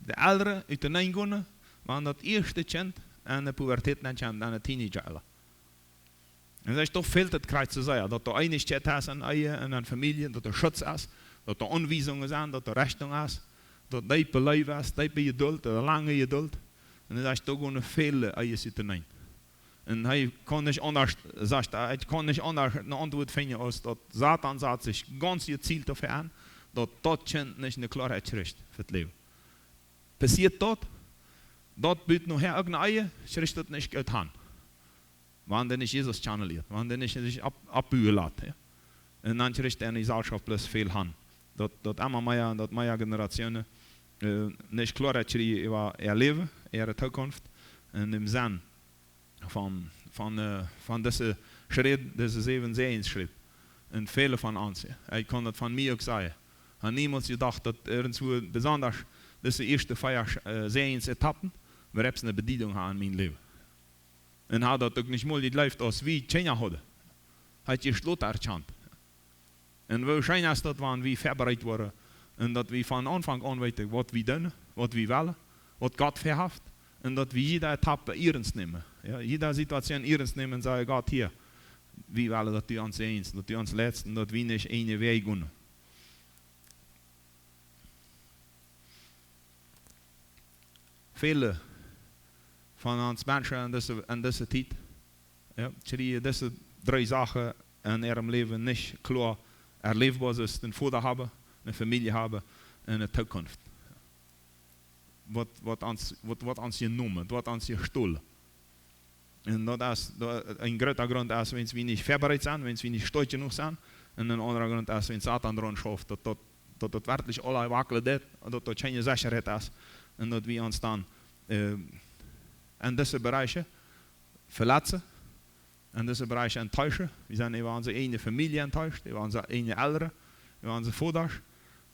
Eltern uit de nein gaan, want dat eerste kind en de puberteit net komt, en de teenager. En dat is toch veel te krijgen te zeggen, dat er einigheid is in eigen en in familie, dat er schutz is, dat er aanwijzingen zijn, dat er richting is, dat die beleid is, die geduld, dat lange geduld. En dat is toch gewoon veel eigen uit de nein. En hij kan niet anders, zegt hij kan niet anders een antwoord vinden als dat Satan zet zich ganz gezielt dafür an, dat dat kind niet een Klarheit krijgt voor het leven. Passiert dort bietet noch her irgendeine Eier, schrift das nicht getan. Wann denn nicht Jesus channeliert, wann denn nicht sich abbühen lässt. Ja? Und dann schrift er in die Gesellschaft bloß viel an. Dort immer mehr, dort mehr Generationen nicht Klarheit kriegen über ihr Leben, ihre Zukunft, und im Sinn von dieser Schritt, diese 7 Sehensschritt. Und viele von uns, ja. Ich kann das von mir auch sagen. Ich habe niemals gedacht, dass irgendwo besonders diese erste Feier Sehensetappen, wir hebben eine Bedienung in mijn leven. En had dat ook niet moeilijk leeft als wie China hadden. Had je slot erkend. En waarschijnlijk is dat wanneer we voorbereid worden. En dat we van aanvang aan weten wat we doen, wat we willen, wat God verhaft. En dat we jede etappe ernst nemen. Ja, jede situatie ernst nemen en zeggen, God hier, we willen dat u ons eens, dat u ons leidt en dat we niet ene weg gaan. Vele van ons mensen in deze tijd, ja, deze 3 zaken in ihrem leven niet klaar erleefbaar is. Een vader hebben, een familie hebben en een toekomst. Wat ons je noemen, wat ons je stoelen. En dat is een grote grond is, wenn we niet voorbereid zijn, wenn we niet stoot genoeg zijn. En een andere grond is, wenn Satan erin schaft, dat het werkelijk allerlei wakkelen deed, dat het geen zekerheid is. En dat we ons dan in deze bereichen verlaten, in deze bereichen enttäuschen. We zijn over onze ene familie enttäuscht, over onze ene ouderen, over onze vaders.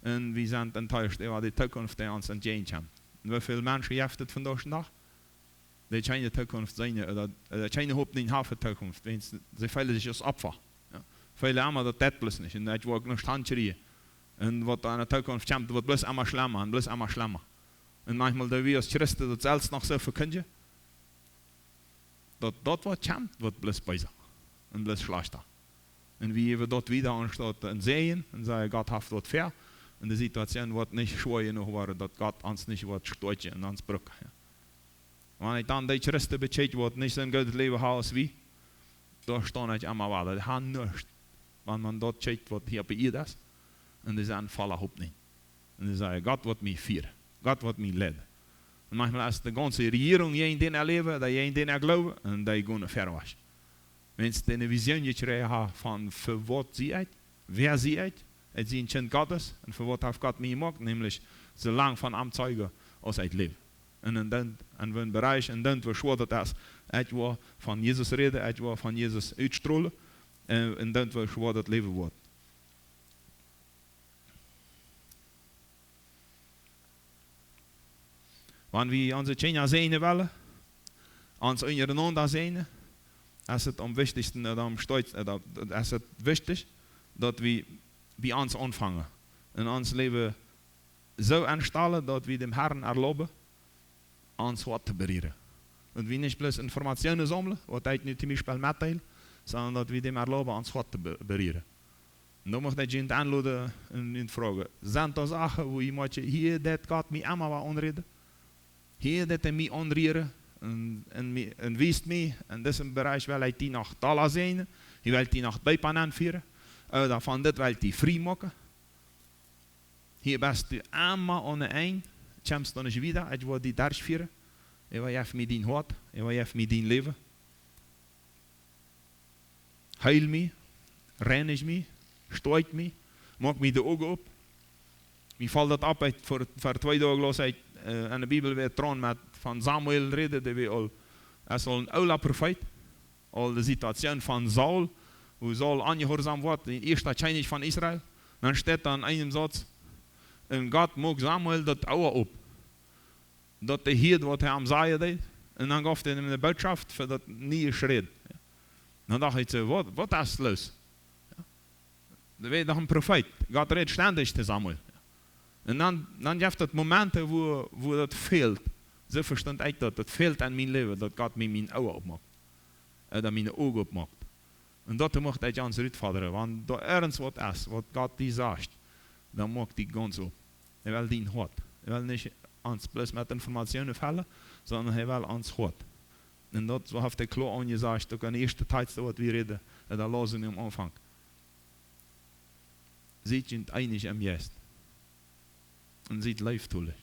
En we zijn enttäuscht over de toekomst die ons entgegenkomt. En hoeveel mensen heeft het vandaag de dag? Die geen toekomst zijn, geen hoop niet hebben toekomst. Ze voelen zich als opfer. Ja. Velen allemaal dat plus niet. En dat wordt nog standje. En wat aan de toekomst komt, wordt bloos allemaal slimmer en bloos allemaal slimmer. En manchmal dat we als Christen dat zelfs nog zo verkünden, dat wat komt, wordt bloos beter en bloos slechter. En wie we dat weer anstatt en sehen en zeggen, God heeft wat fair. En de situatie wordt niet schwer genoeg worden, dat God ons niet wordt stootje en ons brücken. Ja. Wanneer ik dan die Christen bescheidt wordt, niet zo'n goed leven hebben als wie, daar staan ik allemaal wel. Dat gaat niks. Wanneer man dat scheidt wat hier bij ihr is, en die zijn vallen op niet. En die zeggen, God wordt mij vieren. God wordt mij leiden. En manchmal is de ganze regering jij in den erleven, dat jij in den geloven, en dat je gewoon ver was. Mensen die een visie gekregen van voor wat zie uit, wer zie uit, het is een kind Gottes, en voor wat heeft God mij gemaakt, namelijk zo lang van hem zeugen als het leven. En we een bereich, en dan we schwör dat is, het wordt van Jezus reden, het wordt van Jezus uitstralen, en dan we schwör dat leven wordt. Wanneer we onze China zijn willen, ons ondereinander zijn, is het am wichtigsten, is het wichtig, dat we bij ons aanvangen. En ons leven zo instellen, dat we dem Herrn erlauben, ons wat te berühren. Und wir nicht bloß Informationen sammeln, was ich nu zum Beispiel mitteilen, sondern dass wir dem erlauben, uns wat te berühren. Und da möchte ich ihn anladen und fragen, sind da Sachen, wo ich möchte, hier, das geht mir immer was anreden? Hier, das mich anrühren und wisst mir, in diesem Bereich will ich die nach Dala sehen, ich will die nach Beipan anführen, oder von das will ich frei machen. Hier bist du einmal ohne ein, kommst du nicht wieder, ich will die durchführen. Ich will auf mir dein Hort, ich will auf mir dein Leben. Heil mich, reinig mich, steut mich, mach mich die Augen auf. Mir fällt das ab, vor 2 Tagen los, in der Bibel wird dran mit von Samuel reden, der wir all, als ein ouder Prophet, all die Situation von Saul, wo Saul angehorsam wird, die erste König von Israel, dann steht da in einem Satz, und Gott mag Samuel das Auge ab. Dat hij hield wat hij hem zei deed. En dan gaf hij hem de boodschap voor dat nieuwe schreed. Ja. Dan dacht ik zo, wat is los? Ja. Dan weet je een profeet. God redt ständig te Samuel. Ja. En dan heeft het momenten wo dat fehlt. Zo verstand ik dat. Dat fehlt in mijn leven. Dat God mij mijn ogen opmaakt. Dat mijn ogen opmaakt. En dat mocht ik ons uitvorderen. Want daar ergens wat is. Wat God die zegt. Dan maakt die ganz op. Hij wil die hart. Hij wil niet ons bloß met informationen vallen, sondern hij wil ons hart. En dat heeft hij klaar aangezegd, ook in de eerste tijd wat we reden, en dat lazen we am Anfang. Seid je einig am Geist. En seid liefdollig.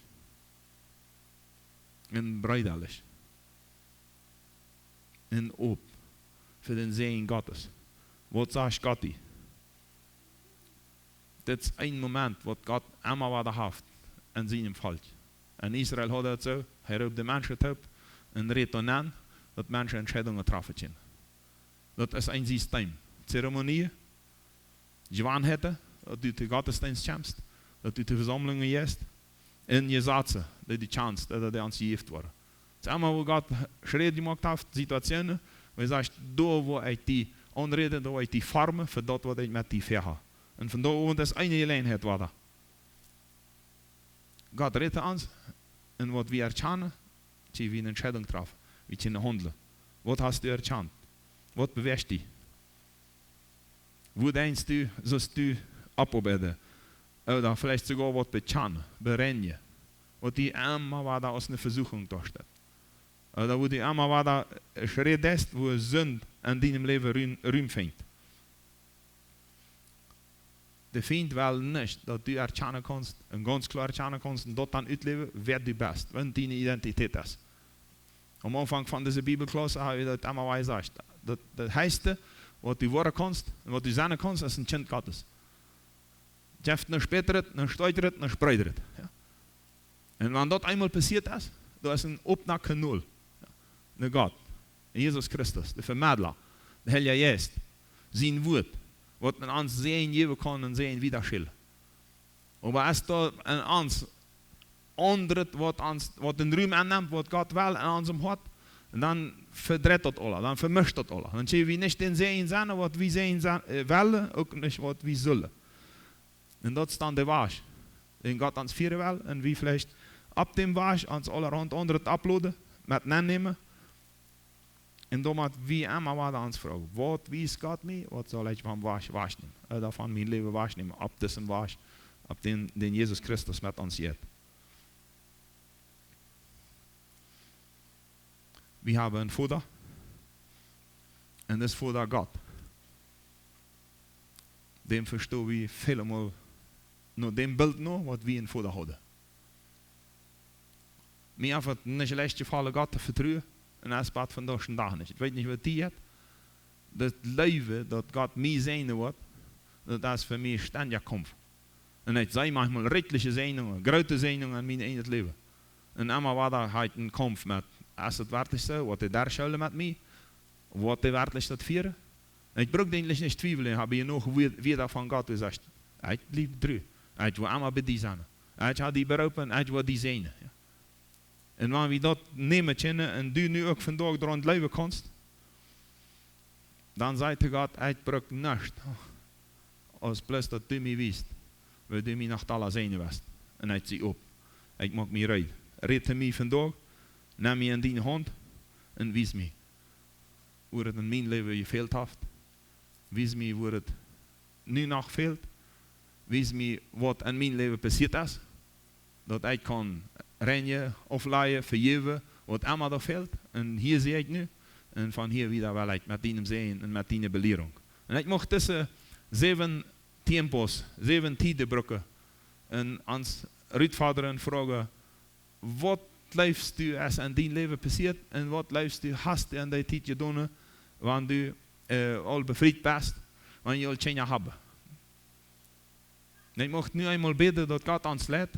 En brederlich. En op. Voor den Segen Gottes. Wat zegt Gott? Dat is een moment wat God immer wieder heeft in zijn Fall. En Israël had het zo, hij roept de mensen op en redt dan aan dat mensen Entscheidungen treffen kunnen. Dat is een systeem. Zeremonieën, Gewaanheden, dat u de godsdienst komt, dat u de verzamelingen juist, en je zaten, die chance dat ons gegeven worden. Het is allemaal hoe God schreeuwt gemaakt heeft, situationen. Maar je zegt, door waar ik die onreden, door ik die vormen, voor dat wat ik met die verga. En van daar dat is een eenheid wat dat. God redt ons. En wat we erkennen, zie we een entscheidung treffen. We kunnen handelen. Wat hast du erkannt? Wat beweegt die? Wo denkst du, sollst du abarbeiten? Oder vielleicht sogar was bekennen, berennen. Wat die einmal war da aus einer Versuchung durchsteht. Oder wo die einmal war da Schritt ist, wo Sünde in deinem Leben Ruhm fängt. Der Feind will nicht, dass du erkennen kannst, und ganz klar erkennen kannst, und dort dann ausleben, wer du bist, wenn deine Identität ist. Am Anfang von dieser Bibelklasse habe ich das einmal gesagt. Das heißt, was du werden kannst, und was du sein kannst, ist ein Kind Gottes. Je hebt een speteret, een stuiteret, een spreideret. Ja. En wanneer dat eenmaal passiert ist, da ist ein Opnak Null. Ja. Naar God, Jesus Christus, de Vermittler, de Heilige Geest, zijn woord, wat men ons sehen geven kan en sehen wieder schillen. Aber als da in ons andert, wat den Ruhm annimmt, wat God wel in unserem hat, dan verdreht dat alle, dan vermischt dat alle. Dan zien we niet den sehen zijn, wat we sehen willen, ook niet wat we zullen. En dat is dan de wasch. En God ons vieren wel. En wie vielleicht ab dem wasch ons allerhand andere uploaden. Met nemen. En dan moet wie immer wat ons vragen. Wat wies God mij? Wat zal ik van wasch nemen? Dat van mijn leven wasch nemen. Ab dessen wasch. Ab den Jesus Christus met ons jet. We hebben een Vater. En dat is Vater God. Dem verstaan we helemaal. Nur dem Bild noch, was wir in Vater hadden. Mir einfach nicht leicht gefallen, Gott zu vertrauen. Und das bat von durch den Tag nicht. Ich weiß nicht, was die hat. Das Leben, das Gott mir sehen wird, das ist für mich ständig Kampf. Und ich sehe manchmal rechtliche Sehnungen, große Sehnungen in meinem eigenen Leben. Und immer war da halt ein Kampf mit, ist das wirklich so, was die da schauen mit mir, was die wirklich das führen. Ich brauche eigentlich nicht zweifeln, habe ich noch wieder von Gott gesagt, ich bleibe drüber. Ich will einmal bei dir sein. Ich habe die beroepen, ich will die sehen. Ja. En wanneer we dat nemen kunnen en du nu ook vandaag door het leven kannst, dan zegt God, ik bruk niets. Als plus dat du mij wist, waar du mij nog alle zenuwen was. En ik zie op, ik maak mij rijden. Red mij vandaag, neem mij in die hand en wijs mij. Hoe het in mijn leven gefehlt heeft. Wijs mij hoe het nu nog fehlt. Wijs mij wat in mijn leven passiert is. Dat ik kan rennen, afleiden, vergeven, wat allemaal er fehlt. En hier zie ik nu. En van hier wieder wil ik met die zijn en met die belering. En ik mag tussen 7 tempos, 7 tijdenbrokken en ons uitvaderen vragen, wat leefst du als in die leven passiert en wat leefst du hast in die tijd gedaan, wanneer du al bevrijd bent, wanneer je al tjena hebben. En ik mag nu eenmaal bidden dat God ons leidt.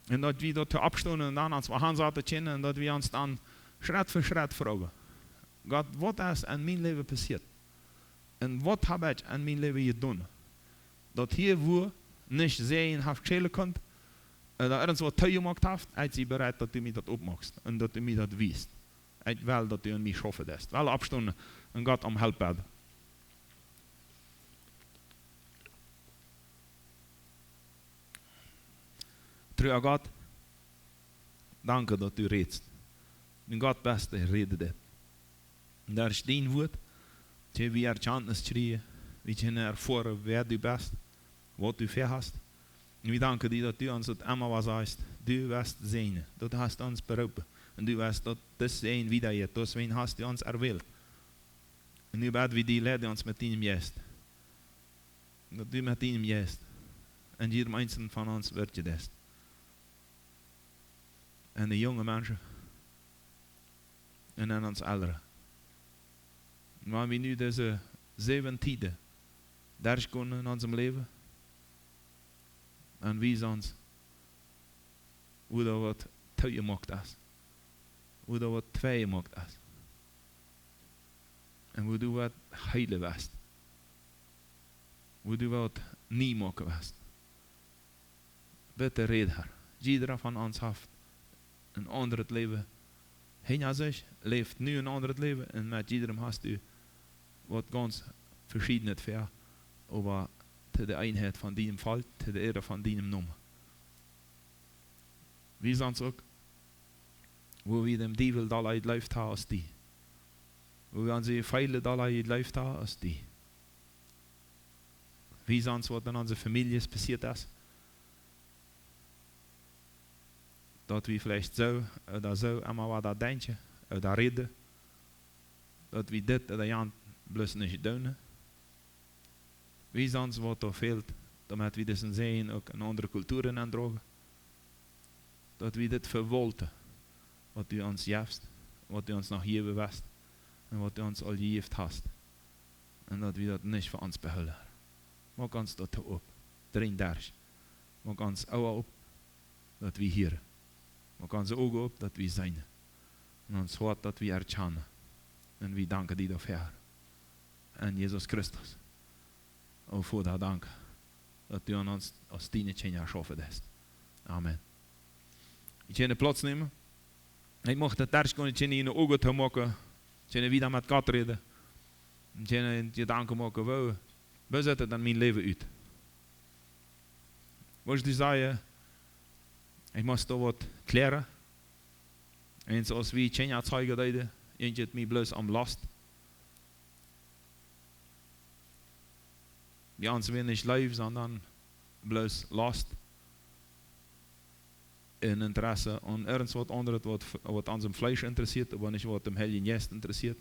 En dat we dat opstaan en dan ons hand zaten kennen en dat we ons dan schritt voor schritt vragen. God, wat is in mijn leven passiert? En wat heb ik in mijn leven gedaan? Dat hier wo niet zijn heeft geschelen kunt, dat ergens wat teuer gemaakt heeft, ik zie bereid dat u mij dat opmaakt en dat u mij dat wijst. Ik wil dat u in mij schaffen is. Wel opstaan en God om hulp bidden. Trouw God, danke dat u redt. En God beste rede dit. En daar is dien woord, die we erkenntnis schreeuwen, we kunnen ervaren wer du bist, wat du verhast. En we danken die dat u ons het allemaal was zegt, du wirst zijn, dat hast ons beroepen. En du wirst dat das zijn wieder je, das wen hast du ons erwählt. En nu bad we die leiden ons met deinem Geest. Dat du met deinem Geest. En jedem einzelnen van ons wird je das. En de jonge mensen. En aan ons ouderen. En wanneer we nu deze 7 tijden doorgaan in ons leven. En wijs ons hoe dat wat twee gemaakt is. Hoe dat wat twee gemaakt is. En hoe dat wat heilig was. Hoe dat wat niet maken was. Bitte red haar. Iedereen van ons heeft een ander het leven Hij aan zich leeft nu een ander leven en met iedereen hast u wat ganz verschieden ver, aber te de eenheid van die valt, te de ere van die noemen. Wie sonst ook, wo wir dem Teufel da leid läuft haben als die. Wo wir an sie Feile da leid läuft haben als die. Wie sonst was in unserer Familie passiert ist. Dat wir vielleicht so oder so einmal was da denken oder reden. Dat wir dit oder jan bloß nicht tun. Wie sonst was da fehlt, damit wir das sehen auch in andere Kulturen andragen. Dat wir dit verwolten. Wat u ons geeft, wat u ons nog hier bewust en wat u ons al gegeven hast. En dat we dat niet voor ons behouden. Maak ons dat op. 33. Maak ons ogen op dat we hier. Maak onze ogen op dat we zijn. En ons hart dat we erkennen. En we danken die daarvoor. En Jezus Christus. O voor dat dank. Dat u aan ons als tienetje geschaffen hebt. Amen. Ik ga een plaats nemen. Ik mocht het daar gewoon in de ogen te maken. Ik wieder met God reden. Ik je danken maken. We zetten dan mijn leven uit. Wat je zei, ik moest daar wat klaren. En zoals we China zeigen deden, eentje het mij bloos am last. Die ons weer niet leven, sondern bloos last. In Interesse an ergens wat anderes, wat aan zijn Fleisch interessiert, aber nicht wat dem Heiligen Geist interessiert.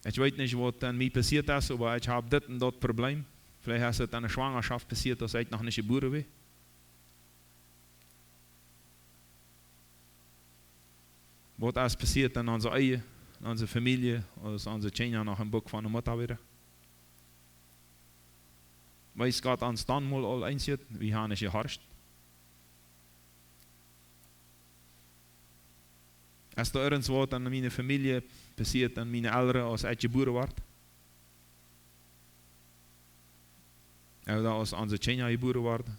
Ich weiß nicht, was an mir passiert ist, aber ich habe das und das Problem. Vielleicht ist es an der Schwangerschaft passiert, dass ich noch nicht geboren bin. Was ist passiert in unserer Ehe, in unserer Familie, als unsere Kinder noch im Buch von der Mutter wieder? Weiß Gott uns dann mal all einzieht, wie haben es geherrscht. Ist da irgendwas an meiner Familie passiert, an meine Eltern, als ich geboren war? Oder als unsere Kinder geboren waren?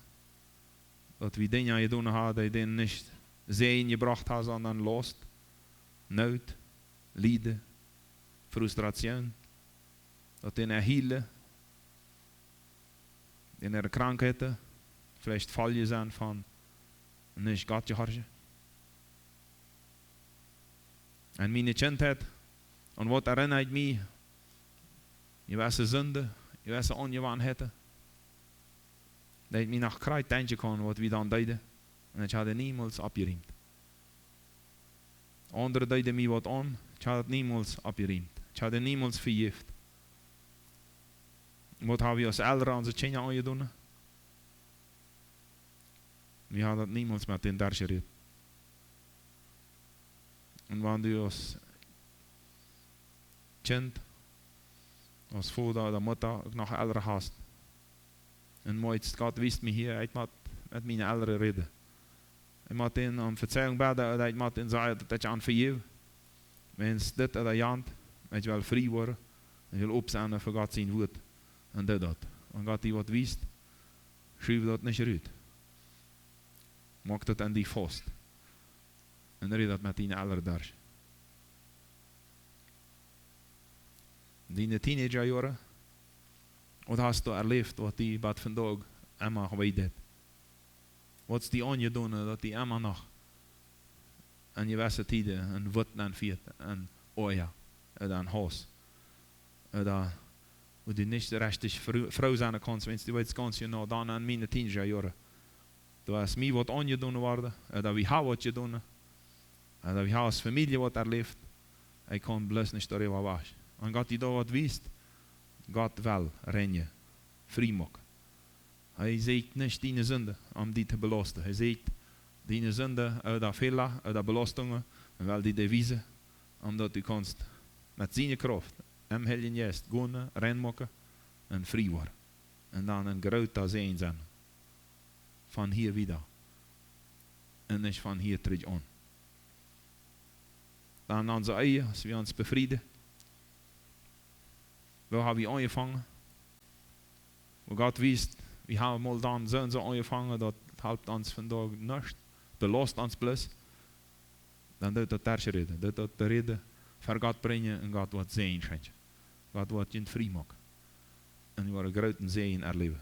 Dat wir Dinge getan haben, die nicht Sehen gebracht haben, sondern Lust, Not, Leiden, Frustration. Dat die erhielen. In ihre Krankheiten, vielleicht Fallen sind von nicht Gott gehorchen. Und meine Kindheit, und was erinnert mich, ich weiß Sünde, ich weiß Ungewohnheiten, dass ich mich nach Kreuz denken kann, was wir dann deden, und ich hatte niemals abgeräumt. Andere deden mir was an, ich hatte niemals abgeräumt, ich hatte niemals vergift. Wat hebben we als Eltern onze Kinder aangedaan? We hadden dat niemals met den daar geredet. En wanneer du als Kind, als Vater oder Mutter ook nog Eltern hast, en mooit Gott wist me hier, ik moet met mijn Eltern reden. Ik moet hen om Verzeihung bidden, dat ik moet hen zeggen dat je aan vergeef. Wens dit of dat jant, dat je wel vrij worden, en je wil opzenden voor God zijn woord. En dat. En God die wat wist, schrijf dat niet uit. Maak dat aan die vast. En red dat met die Eltern daar. Die teenagerjaren, wat hast du erlebt, wat die bij vandaag Emma geweten? Wat is die aangedaan dat die Emma nog en je wisse tijden en wat en viert en oja en een huis en wo du nicht richtig Frau sein kannst, wenn du jetzt ganz genau dann an meine Teenagerjahre. Du hast mir was angedaan worden, oder wir haben was getan, oder wir haben als Familie was erlebt. Ich kann bloß nicht darüber waschen. Und Gott, die da was wisst, Gott will rennen, frei machen. Er sieht nicht deine Sünde, um die zu belasten. Er sieht deine Sünde, oder Fehler, oder Belastungen, und will die Devise, omdat du kannst mit seiner Kraft im Heiligen Geist gaan, reinmaken en vrij worden. En dan een groot zijn zijn. Van hier wieder. En niet van hier terug aan. Dan onze eigen, als we ons bevrieden. Waar hebben we aangevangen? Wo Gott wist, we hebben mal dan zo en zo aangevangen, dat helpt ons vandaag niks, belast ons plus, dan doet dat daar reden. Dat de reden voor God brengen en God wat zijn schenken. God wat je vrij maken. En je wordt groot en zegen erleven.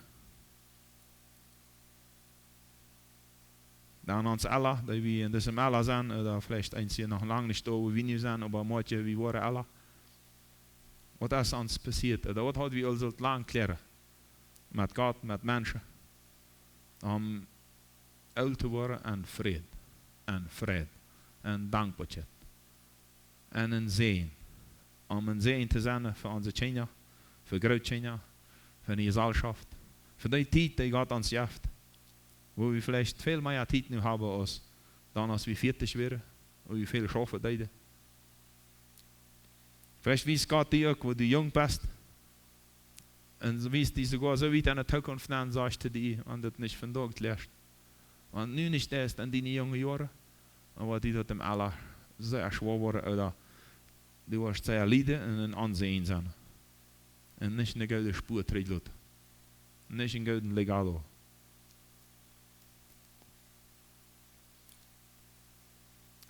Dan ons Allah, dat we in deze Allah zijn, dat vielleicht eens hier nog lang niet over wie nu zijn, maar moetje wie worden Allah. Wat is ons passiert? Dat hadden we al zo lang kleren. Met God, met mensen. Om oud te worden en vrede. En dankbaarheid. En een zegen. Om een zegen te zijn voor onze China, voor groot China, voor de gezelschap, voor die tijd die God ons geeft. Wo we vielleicht veel meer tijd nu hebben als dan als we 40 waren, wo we veel schaffen deden. Vielleicht wie es Gott dir auch, wo du jung bist, und wie es dir sogar so weit in der Zukunft nennen, sagst du dir, und das nicht von dort lernst. Und nun nicht erst in deine jungen Jahren, aber die dort im Allah sehr schwer waren, oder du wirst sehr leiden und ein Ansehen sein. Und nicht eine gute Spur treten. Nicht ein guten Legado.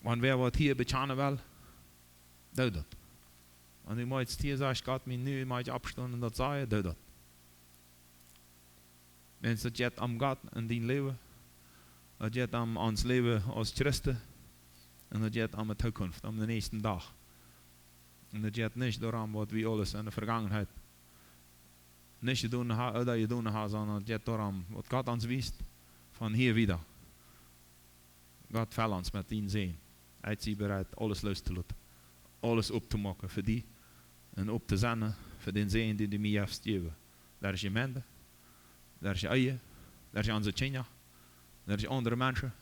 Want wer wat hier bechanen wil, doe dat. Want u moet hier zeggen, Gott mir nu moet abstaan en dat zeggen, doe dat. Mensen dat je het am God in dien leven, dat je het am ons leven als Christen, en dat je het am de toekomst, am de nächsten dag. En dat je het niet daarom wat we alles in de vergangenheid niet je doen dat je doen gaat, sondern dat je het daarom wat God ons wijst, van hier wieder. God valt ons met die zin. Hij is bereid alles los te laten. Alles op te maken voor die. En op te zenden voor den zin die hij mij heeft gegeven. Daar is je mensen. Daar is je eigen. Daar is onze China. Daar is je andere mensen.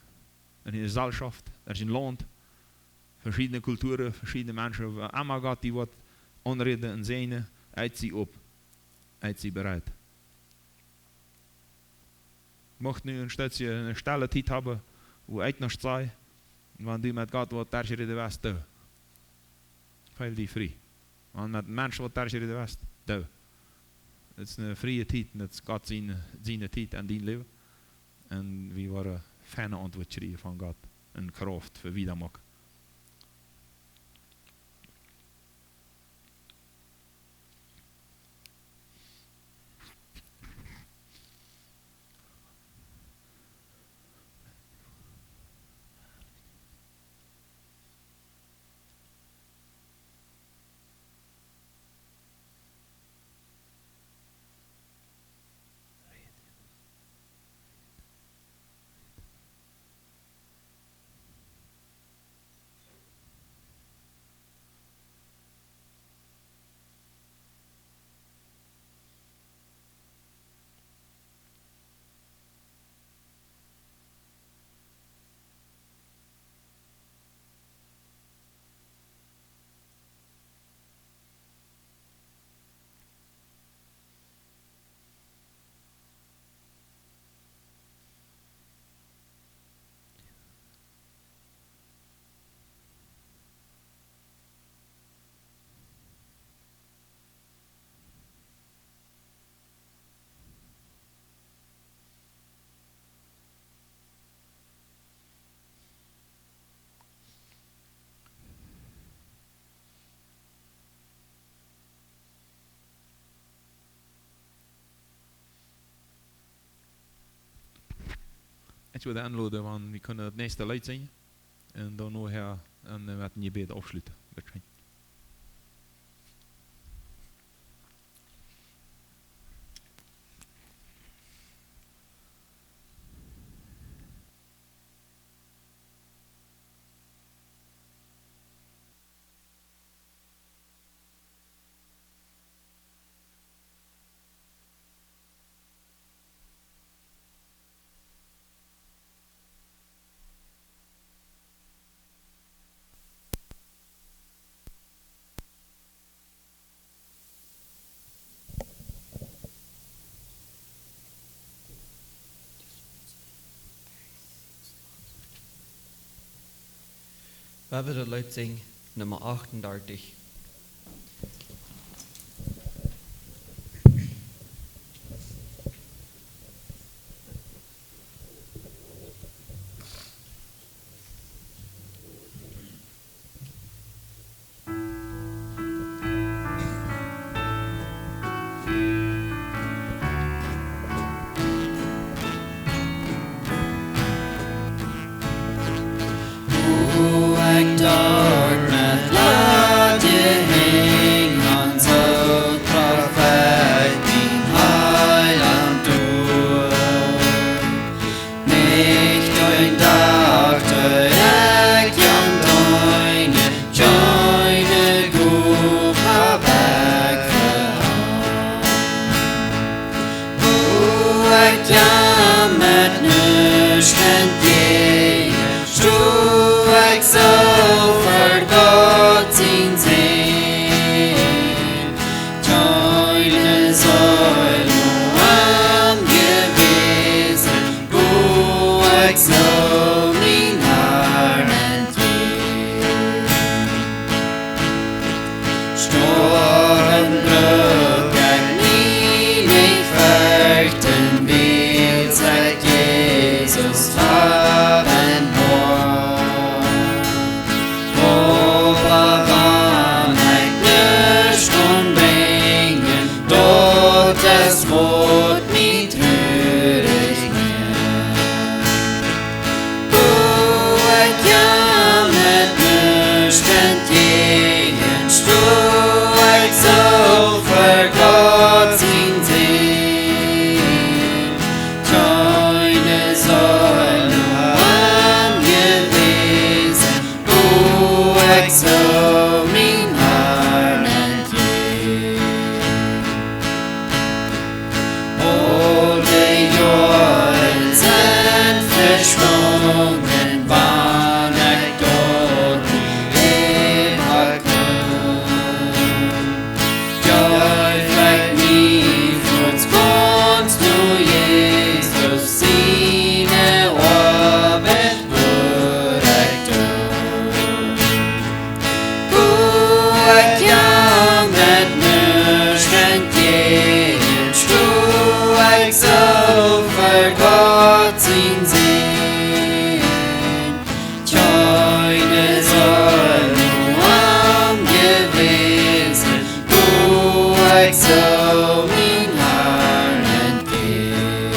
En in de gezelschap. Daar is een land. Verschillende culturen, verschillende mensen. Allemaal gaat die wat onreden en zenen. Hij is op. Hij is bereid. Mocht nu een stukje een stille tijd hebben. Hoe ik nog zei. Want die met God wat daar in de West doet. Veel die vrij. Want met mensen wat daar in de West doet. Het is een vrije tijd. Het is God zijn tijd en die leven. En we worden fijne antwoorden van God. En kracht voor wie dat mag. Ik wil aanloden, want we kunnen het nächste lied zingen. En dan nog her en met een gebed afsluiten. We hebben de luidzing nummer 38. dort met laat je heen, hans oud profeet, mijn heiland door. Nicht ein Tag, der ich am deine, joine gut weg wo ich ja mit nüchtern gehe, stu ich so für Gott sin sehen. Joine soll nur am gewesen, wo ich so mein Herrn entgeht. Stormbrück ich nie nicht fürchten will, sagt Jesus haben Wort. Aber wann ich nicht umbringen, dort es Wort mit trürig mir. Wo ich ja mit nüchtern gehen, stu ich so für Gott sin sehen. Joine soll nur angewiesen, wo ich so mein Herrn entgeht. All die Jahre sind verschwungen, wann ich dort leben kann. Joy fliegt nie kurz kommst du, Jesus, sine Arbeit wurde ich tun. Wo ich ja mit nüchtern gehen, stu ich so für Gott sin sehen. Joine soll nur am gewesen, wo ich so mein Herrn entgeht.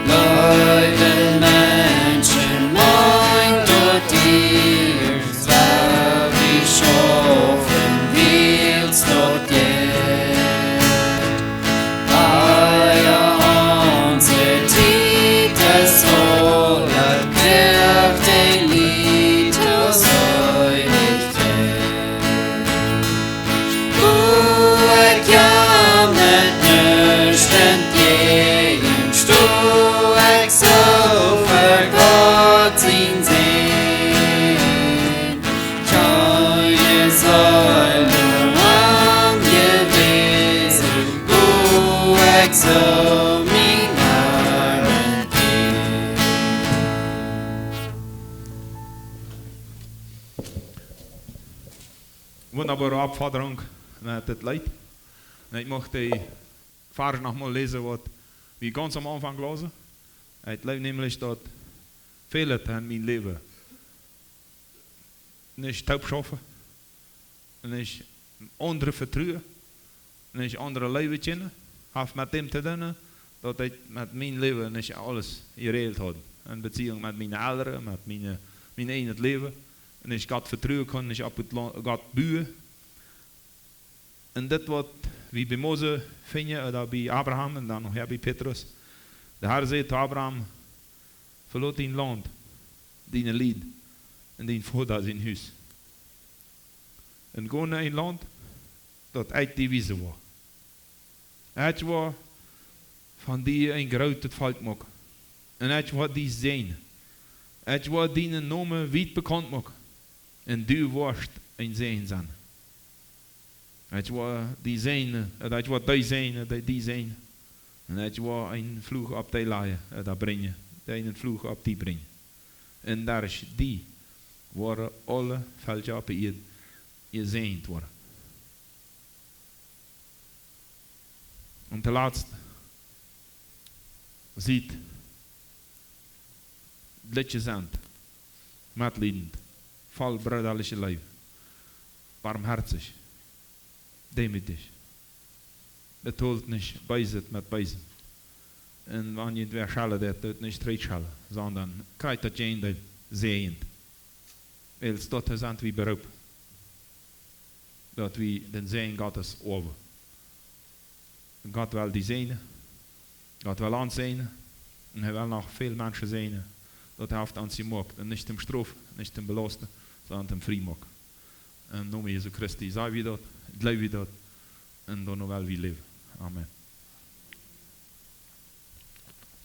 Leute, Menschen, mein dort dir, zwar wie schaffen willst dort jetzt. Ja, unsere Zeit ist voll, wirkt ein Lied aus Heiligkeit. Wo ich ja mit nüchtern gehen, stu ich so für Gott sin sehen. Joine soll nur angewiesen, wo ich so mein Herrn entgeht. Wunderbare Abforderung met het Leid. En ik mocht die Vers nochmal lesen, wat wir ganz am Anfang lasen. Het lebt nämlich dat viele in mein Leben nicht taub schaffen, nicht andere vertrauen, nicht andere Leben kennen, hat mit dem zu tun, dat ich mit mein Leben nicht alles geregelt habe. In Beziehung mit meinen Eltern, mit mein eigenes Leben. En ich Gott vertrauen kann, nicht ab und Gott bühen. En dat wat wie bij Mose vinden, oder bij Abraham en dan nog bij Petrus. De Herr zei tot Abraham, verlaat dein land, dein lied en dein vader zijn huis. En ga naar een land dat uit die wiese was. Het was van die een groot het volk maken. En het was die zijn. Het was die naam wijd bekend maken. En du warst een zijn zijn. Het was die zijn, het was die zijn, die zijn. En het was een vloeg op die laaien, dat brengen. Een vloeg op die brengen. En daar is die, waren alle veldjes op je gezegend worden. En ten laatste ziet het liedje zand, metliedend, vol broederlijke leven, barmherzig, demütig, betont nicht beißet mit beißen. Und wenn ihr wer schallen, der tut nicht Tritt schallen, sondern krijgt dat je zeend. Weil es dort sind wie beroep. Dat we den Segen Gottes over. God wil die zegenen. God wil ons zegenen. En hij wil nog veel mensen zegenen. Dat hij heeft ons gemaakt. En niet hem straf, niet hem belasten, sondern hem vrij maken. En noem Jezus Christus, zei wie dat, geloof wie dat. En dan nog wel wie leven. Amen.